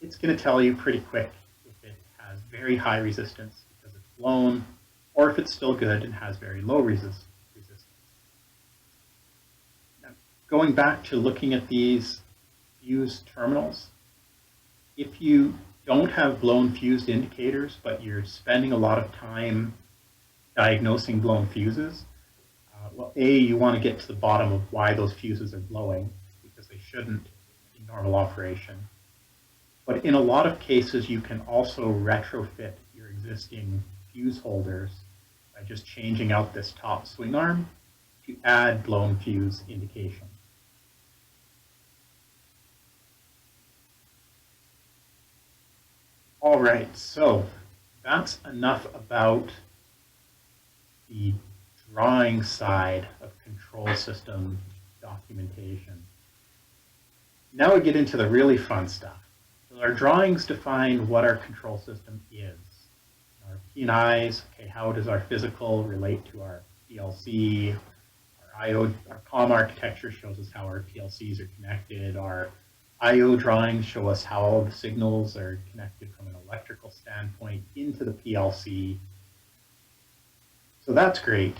it's going to tell you pretty quick if it has very high resistance because it's blown, or if it's still good and has very low resistance. Now, going back to looking at these fuse terminals, if you don't have blown fuse indicators, but you're spending a lot of time diagnosing blown fuses, well, A, you want to get to the bottom of why those fuses are blowing, because they shouldn't in normal operation. But in a lot of cases, you can also retrofit your existing fuse holders by just changing out this top swing arm to add blown fuse indication. All right, so that's enough about the drawing side of control system documentation. Now we get into the really fun stuff. So our drawings define what our control system is. Our P&Is, okay, how does our physical relate to our PLC? Our I/O, our COM architecture shows us how our PLCs are connected. Our I/O drawings show us how all the signals are connected from an electrical standpoint into the PLC. So that's great.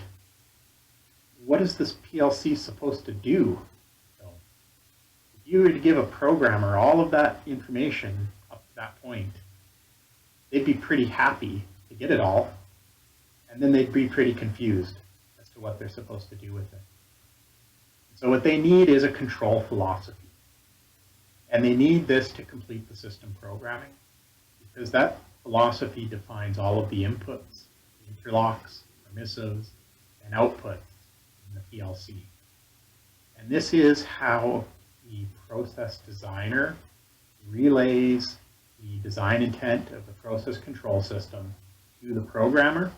What is this PLC supposed to do? So if you were to give a programmer all of that information up to that point, they'd be pretty happy to get it all, and then they'd be pretty confused as to what they're supposed to do with it. So what they need is a control philosophy. And they need this to complete the system programming, because that philosophy defines all of the inputs, interlocks, permissives, and outputs in the PLC. And this is how the process designer relays the design intent of the process control system to the programmer,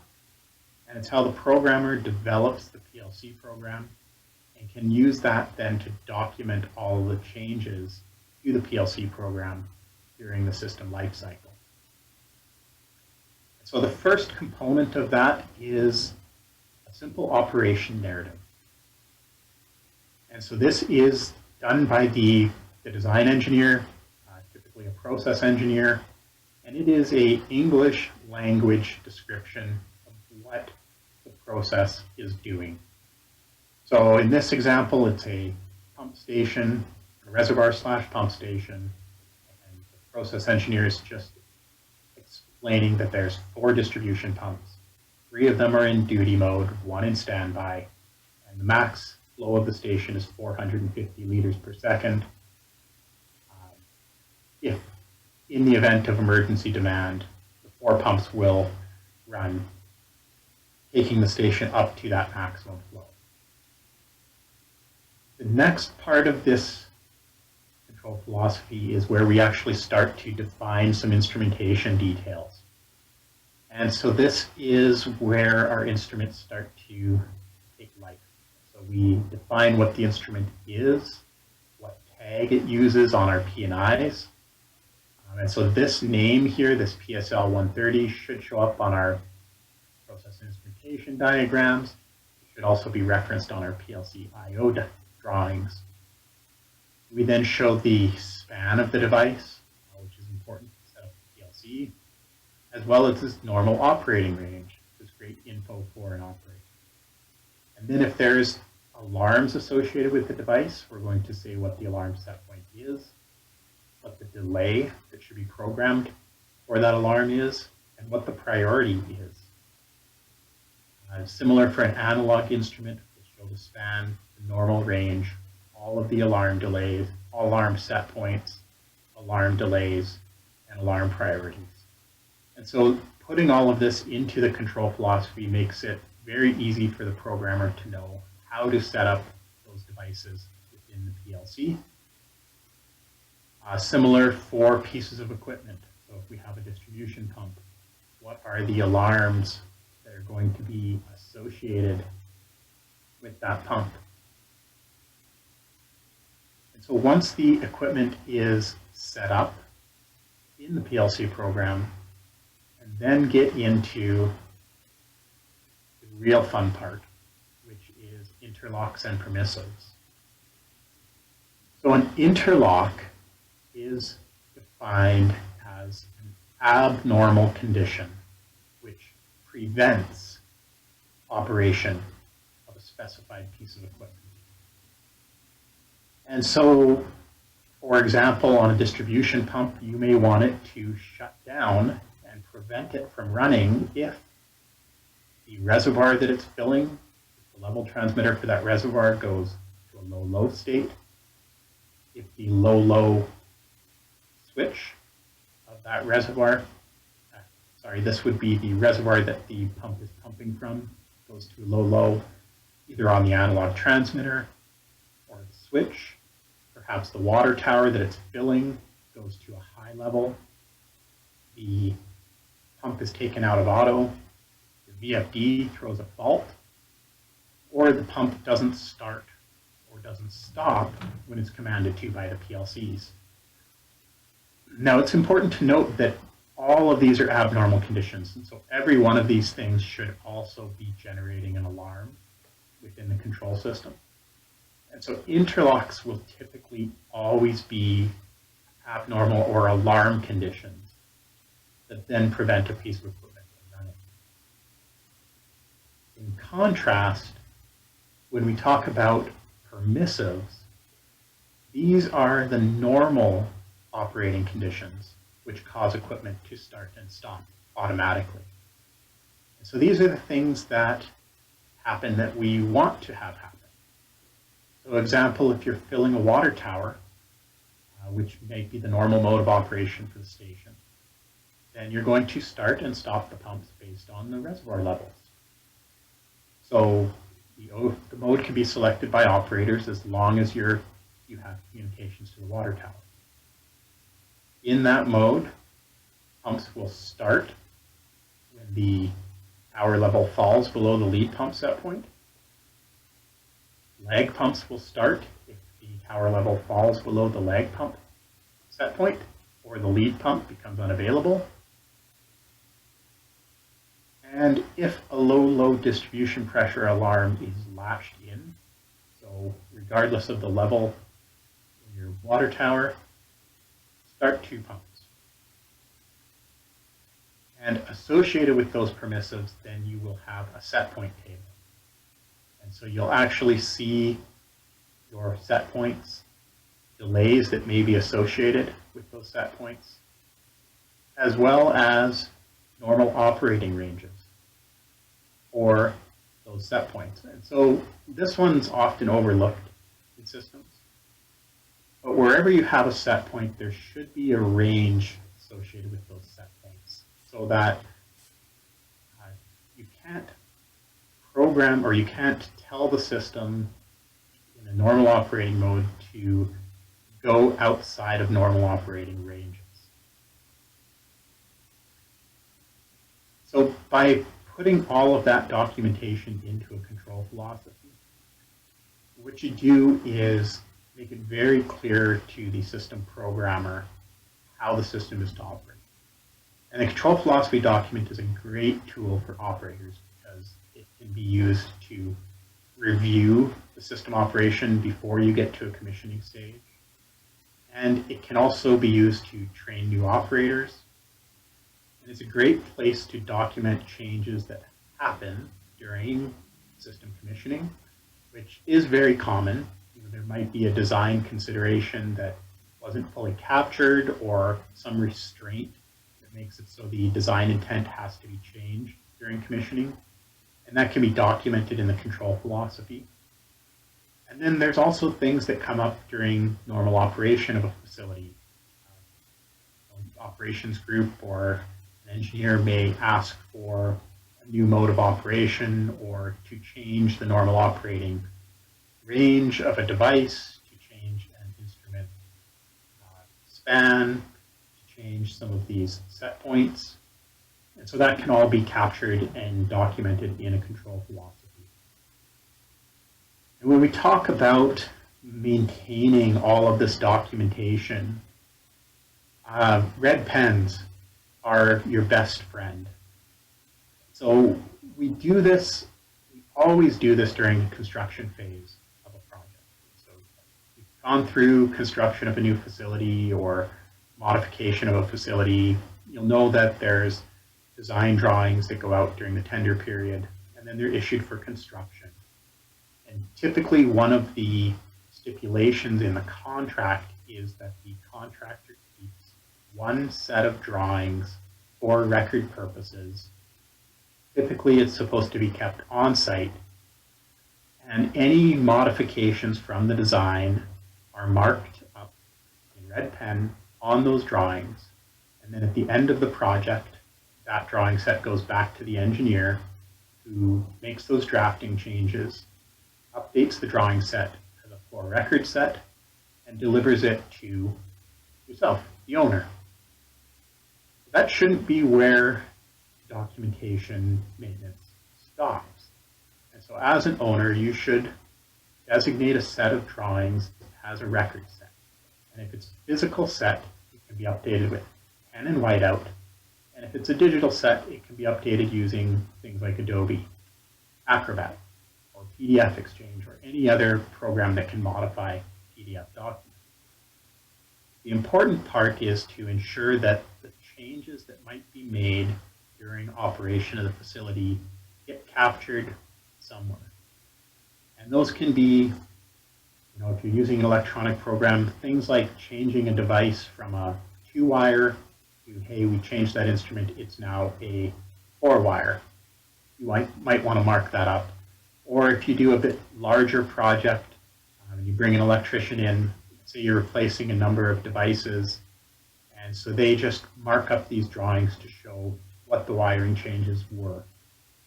and it's how the programmer develops the PLC program and can use that then to document all the changes to the PLC program during the system lifecycle. So the first component of that is a simple operation narrative. And so this is done by the design engineer, typically a process engineer, and it is an English language description of what the process is doing. So in this example, it's a pump station, a reservoir/pump station, and the process engineer is just explaining that there's 4 distribution pumps. 3 of them are in duty mode, 1 in standby, and the max flow of the station is 450 liters per second. If in the event of emergency demand, the 4 pumps will run, taking the station up to that maximum flow. The next part of this control philosophy is where we actually start to define some instrumentation details. And so this is where our instruments start to take life. So we define what the instrument is, what tag it uses on our P&Is. And so this name here, this PSL 130, should show up on our process instrumentation diagrams. It should also be referenced on our PLC I/O drawings. We then show the span of the device, which is important to set up the PLC, as well as its normal operating range, which is great info for an operator. And then if there's alarms associated with the device, we're going to say what the alarm set point is, what the delay that should be programmed for that alarm is, and what the priority is. Similar for an analog instrument, we'll show the span, the normal range, all of the alarm delays, alarm set points, alarm delays, and alarm priorities. And so putting all of this into the control philosophy makes it very easy for the programmer to know how to set up those devices within the PLC. Similar for pieces of equipment. So if we have a distribution pump, what are the alarms that are going to be associated with that pump? And so once the equipment is set up in the PLC program, and then get into the real fun part, which is interlocks and permissives. So an interlock is defined as an abnormal condition which prevents operation of a specified piece of equipment. And so, for example, on a distribution pump, you may want it to shut down and prevent it from running if the reservoir that it's filling, the level transmitter for that reservoir goes to a low-low state, if the low-low switch of that reservoir, this would be the reservoir that the pump is pumping from, goes to low-low, either on the analog transmitter or the switch. Perhaps the water tower that it's filling goes to a high level. The pump is taken out of auto. The VFD throws a fault, or the pump doesn't start or doesn't stop when it's commanded to by the PLCs. Now, it's important to note that all of these are abnormal conditions, and so every one of these things should also be generating an alarm within the control system. And so interlocks will typically always be abnormal or alarm conditions that then prevent a piece of equipment from running. In contrast, when we talk about permissives, these are the normal operating conditions which cause equipment to start and stop automatically. And so these are the things that happen that we want to have happen. So example, if you're filling a water tower, which may be the normal mode of operation for the station, then you're going to start and stop the pumps based on the reservoir levels. So the mode can be selected by operators as long as you have communications to the water tower. In that mode, pumps will start when when the power level falls below the lead pump set point. Lag pumps will start if the power level falls below the lag pump set point or the lead pump becomes unavailable. And if a low distribution pressure alarm is latched in, so regardless of the level in your water tower, start 2 pumps. And associated with those permissives, then you will have a set point table. And so you'll actually see your set points, delays that may be associated with those set points, as well as normal operating ranges for those set points. And so this one's often overlooked in systems. But wherever you have a set point, there should be a range associated with those set points, so that you can't program or you can't tell the system in a normal operating mode to go outside of normal operating ranges. So by putting all of that documentation into a control philosophy, what you do is make it very clear to the system programmer how the system is to operate. And the control philosophy document is a great tool for operators because it can be used to review the system operation before you get to a commissioning stage. And it can also be used to train new operators. And it's a great place to document changes that happen during system commissioning, which is very common. There might be a design consideration that wasn't fully captured or some restraint that makes it so the design intent has to be changed during commissioning. And that can be documented in the control philosophy. And then there's also things that come up during normal operation of a facility. Operations group or an engineer may ask for a new mode of operation or to change the normal operating range of a device, to change an instrument span, to change some of these set points. And so that can all be captured and documented in a control philosophy. And when we talk about maintaining all of this documentation, red pens are your best friend. So we do this, we always do this during the construction phase of a project. So you've gone through construction of a new facility or modification of a facility, you'll know that there's design drawings that go out during the tender period, and then they're issued for construction. And typically one of the stipulations in the contract is that the contractor keeps one set of drawings for record purposes. Typically it's supposed to be kept on site, and any modifications from the design are marked up in red pen on those drawings, and then at the end of the project that drawing set goes back to the engineer who makes those drafting changes, updates the drawing set as a for record set, and delivers it to yourself, the owner. That shouldn't be where documentation maintenance stops. And so as an owner, you should designate a set of drawings as a record set. And if it's a physical set, it can be updated with pen and whiteout. And if it's a digital set, it can be updated using things like Adobe Acrobat or PDF Exchange or any other program that can modify PDF documents. The important part is to ensure that the changes that might be made during operation of the facility get captured somewhere. And those can be, if you're using an electronic program, things like changing a device from a 2-wire to, hey, we changed that instrument, it's now a 4-wire. You might want to mark that up. Or if you do a bit larger project, you bring an electrician in, say you're replacing a number of devices, and so they just mark up these drawings to show what the wiring changes were.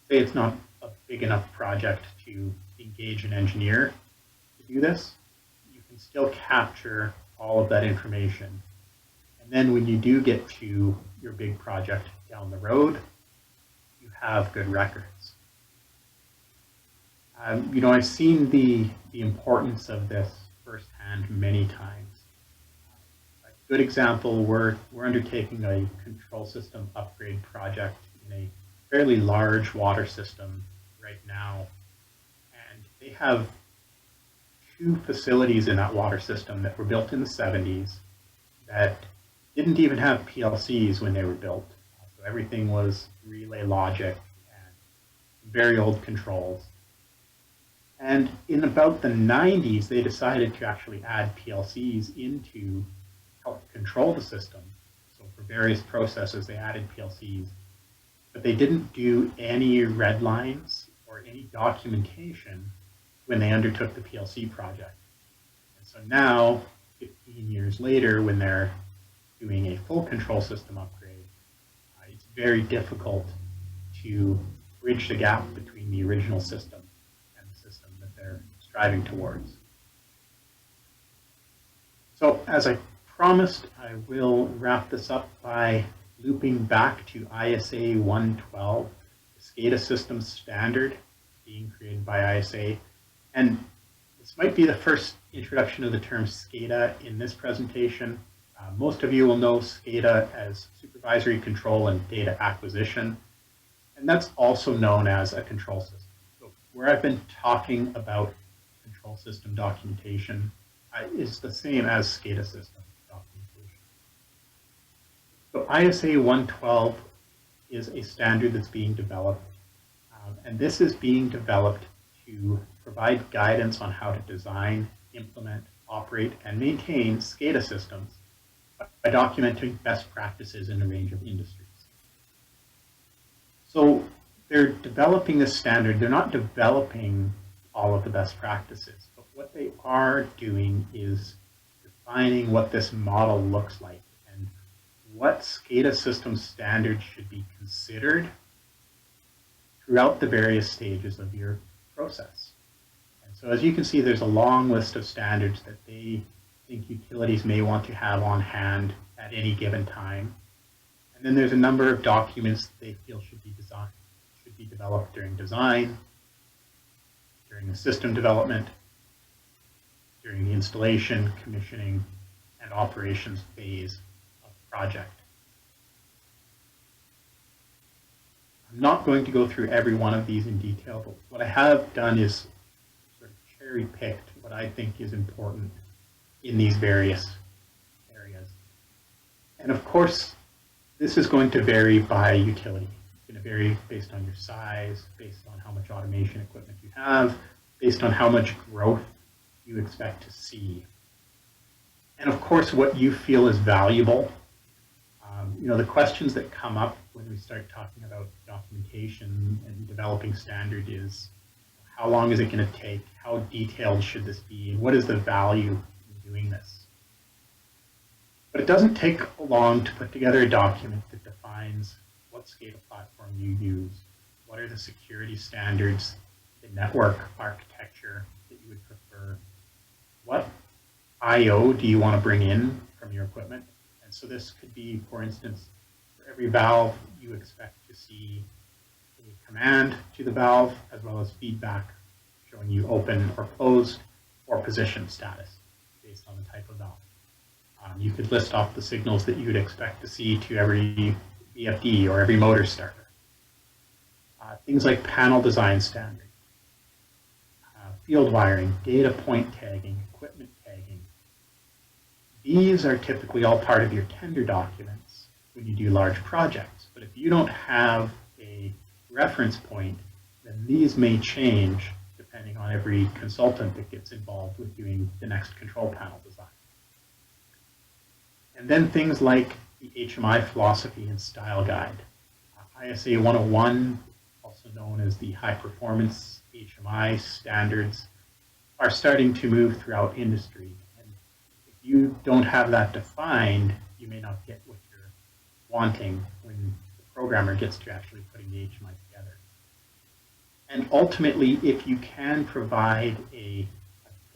Say it's not a big enough project to engage an engineer to do this, you can still capture all of that information. And then when you do get to your big project down the road, you have good records. I've seen the importance of this firsthand many times. A good example, we're undertaking a control system upgrade project in a fairly large water system right now. And they have 2 facilities in that water system that were built in the 70s that didn't even have PLCs when they were built. So everything was relay logic and very old controls. And in about the 90s, they decided to actually add PLCs in to help control the system. So for various processes, they added PLCs. But they didn't do any red lines or any documentation when they undertook the PLC project. And so now, 15 years later, when they're doing a full control system upgrade, it's very difficult to bridge the gap between the original system and the system that they're striving towards. So as I promised, I will wrap this up by looping back to ISA 112, the SCADA system standard being created by ISA. And this might be the first introduction of the term SCADA in this presentation. Most of you will know SCADA as supervisory control and data acquisition, and that's also known as a control system. So where I've been talking about control system documentation is the same as SCADA system documentation. So ISA 112 is a standard that's being developed, and this is being developed to provide guidance on how to design, implement, operate, and maintain SCADA systems by documenting best practices in a range of industries. So they're developing this standard. They're not developing all of the best practices, but what they are doing is defining what this model looks like and what SCADA system standards should be considered throughout the various stages of your process. And so as you can see, there's a long list of standards that they think utilities may want to have on hand at any given time. And then there's a number of documents that they feel should be developed during design, during the system development, during the installation, commissioning, and operations phase of the project. I'm not going to go through every one of these in detail, but what I have done is sort of cherry-picked what I think is important in these various areas. And of course, this is going to vary by utility. It's going to vary based on your size, based on how much automation equipment you have, based on how much growth you expect to see. And of course, what you feel is valuable. The questions that come up when we start talking about documentation and developing standard is, how long is it going to take? How detailed should this be? And what is the value in doing this? But it doesn't take long to put together a document that defines what SCADA platform you use, what are the security standards, the network architecture that you would prefer, what I/O do you want to bring in from your equipment. And so this could be, for instance, for every valve you expect to see a command to the valve as well as feedback showing you open or closed or position status based on the type of valve. You could list off the signals that you would expect to see to every VFD or every motor starter. Things like panel design standard, field wiring, data point tagging, equipment tagging. These are typically all part of your tender documents when you do large projects. But if you don't have a reference point, then these may change depending on every consultant that gets involved with doing the next control panel design. And then things like the HMI philosophy and style guide. ISA 101, also known as the high performance HMI standards, are starting to move throughout industry. And if you don't have that defined, you may not get what you're wanting when the programmer gets to actually putting the HMI together. And ultimately, if you can provide a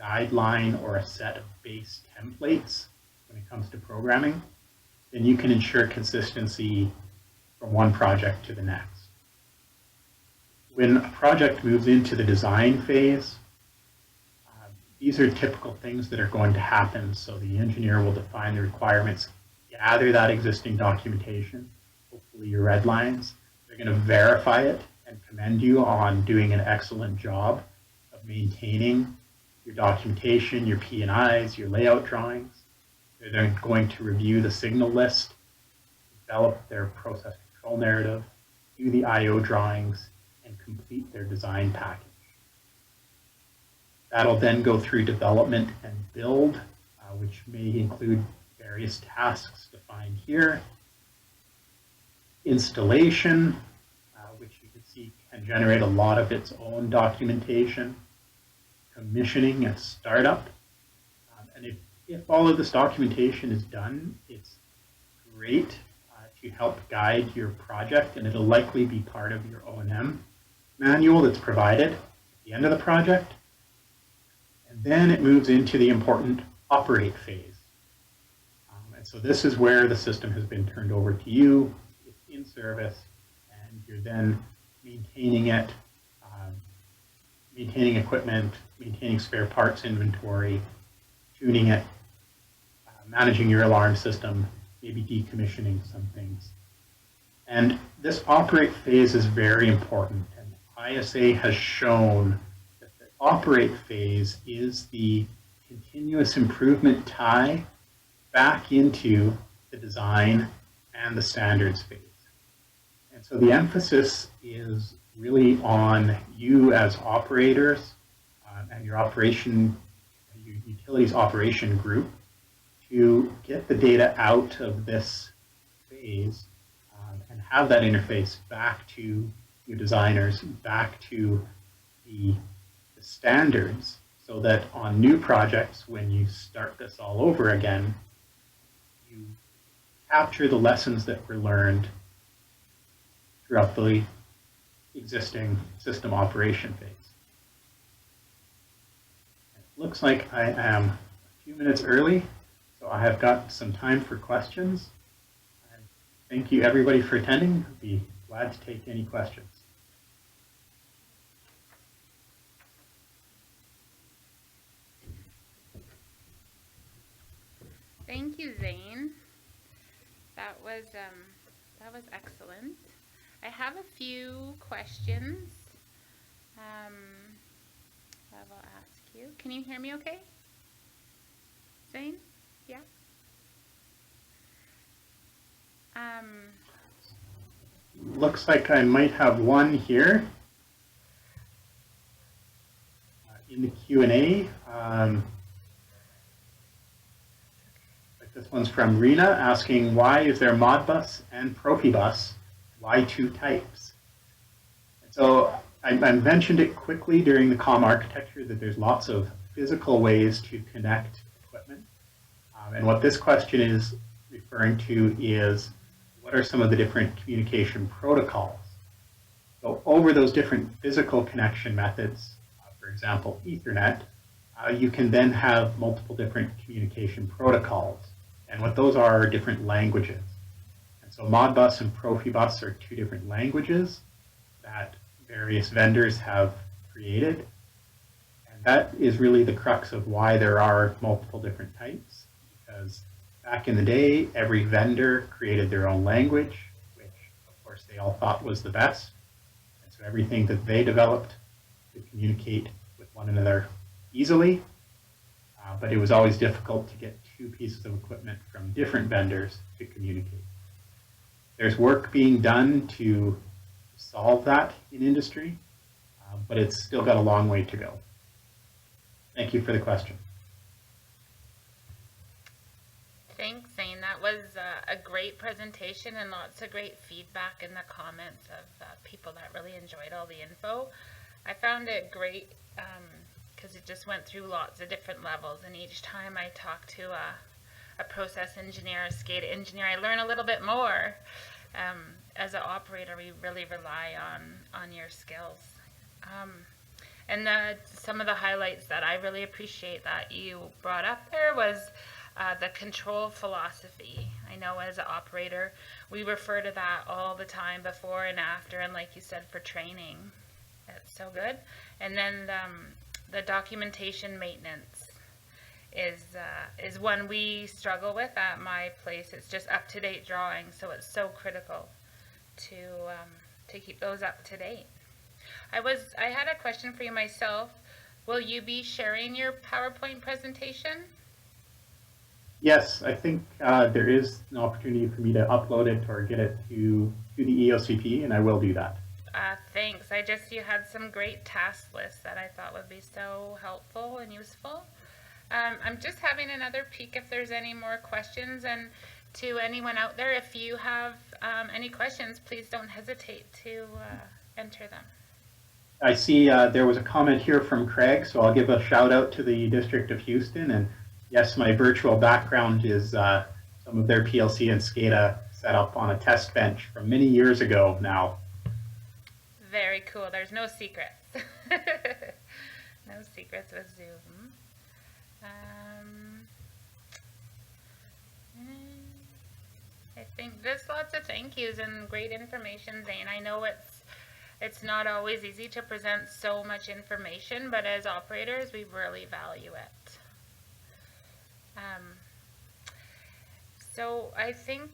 guideline or a set of base templates when it comes to programming, then you can ensure consistency from one project to the next. When a project moves into the design phase, these are typical things that are going to happen. So the engineer will define the requirements, gather that existing documentation, hopefully your red lines. They're going to verify it and commend you on doing an excellent job of maintaining your documentation, your P&Is, your layout drawings. They're then going to review the signal list, develop their process control narrative, do the I/O drawings, and complete their design package. That'll then go through development and build, which may include various tasks defined here. Installation, which you can see can generate a lot of its own documentation. Commissioning and startup. And if all of this documentation is done, it's great to help guide your project, and it'll likely be part of your O&M manual that's provided at the end of the project. And then it moves into the important operate phase. And so this is where the system has been turned over to you, it's in service, and you're then maintaining it, maintaining equipment, maintaining spare parts inventory, tuning it, managing your alarm system, maybe decommissioning some things. And this operate phase is very important, and ISA has shown that the operate phase is the continuous improvement tie back into the design and the standards phase. And so the emphasis is really on you as operators and your utilities operation group to get the data out of this phase and have that interface back to your designers, back to the standards, so that on new projects, when you start this all over again, you capture the lessons that were learned throughout the existing system operation phase. It looks like I am a few minutes early, so I have got some time for questions. Thank you everybody for attending. I'd be glad to take any questions. Thank you, Zane. That was excellent. I have a few questions. I will ask you. Can you hear me okay? Zane? Yeah? Looks like I might have one here in the Q&A. This one's from Rena asking, why is there Modbus and Profibus? Why two types? And so I mentioned it quickly during the COM architecture that there's lots of physical ways to connect equipment. And what this question is referring to is, what are some of the different communication protocols? So over those different physical connection methods, for example, Ethernet, you can then have multiple different communication protocols. And what those are different languages. And so Modbus and Profibus are two different languages that various vendors have created. And that is really the crux of why there are multiple different types. Because back in the day, every vendor created their own language, which of course they all thought was the best. And so everything that they developed could communicate with one another easily. But it was always difficult to get two pieces of equipment from different vendors to communicate. There's work being done to solve that in industry, but it's still got a long way to go. Thank you for the question. Thanks, Zane. That was a great presentation and lots of great feedback in the comments of people that really enjoyed all the info. I found it great because it just went through lots of different levels, and each time I talk to a process engineer, a SCADA engineer, I learn a little bit more. As an operator, we really rely on your skills. And some of the highlights that I really appreciate that you brought up there was the control philosophy. I know as an operator, we refer to that all the time before and after, and like you said, for training. It's so good. And then the documentation maintenance is one we struggle with at my place. It's just up-to-date drawings, so it's so critical to keep those up to date. I had a question for you myself. Will you be sharing your PowerPoint presentation? Yes, I think there is an opportunity for me to upload it or get it to the EOCP, and I will do that. Thanks. You had some great task lists that I thought would be so helpful and useful. I'm just having another peek if there's any more questions, and to anyone out there, if you have any questions, please don't hesitate to enter them. I see there was a comment here from Craig, so I'll give a shout out to the District of Houston. And yes, my virtual background is some of their PLC and SCADA set up on a test bench from many years ago now. Very cool. There's no secrets. No secrets with Zoom. I think there's lots of thank yous and great information, Zane. I know it's not always easy to present so much information, but as operators, we really value it. So I think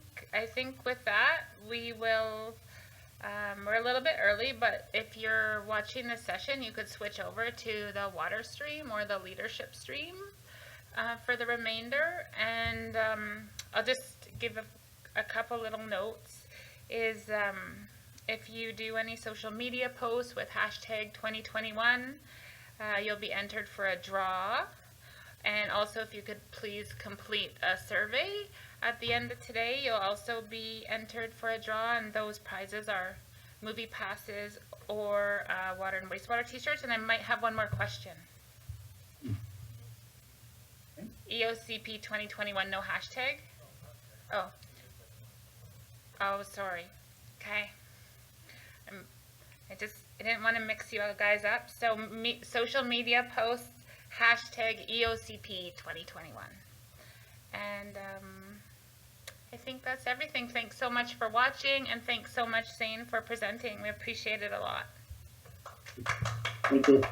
with that, we will, we're a little bit early, but if you're watching this session, you could switch over to the water stream or the leadership stream for the remainder. And I'll just give a couple little notes is if you do any social media posts with hashtag 2021, you'll be entered for a draw. And also, if you could please complete a survey at the end of today, you'll also be entered for a draw, and those prizes are movie passes or water and wastewater t-shirts. And I might have one more question. EOCP 2021, no hashtag? Oh. Oh, sorry. Okay. I didn't want to mix you guys up. So social media posts, hashtag EOCP 2021. And I think that's everything. Thanks so much for watching, and thanks so much, Zane, for presenting. We appreciate it a lot. Thank you.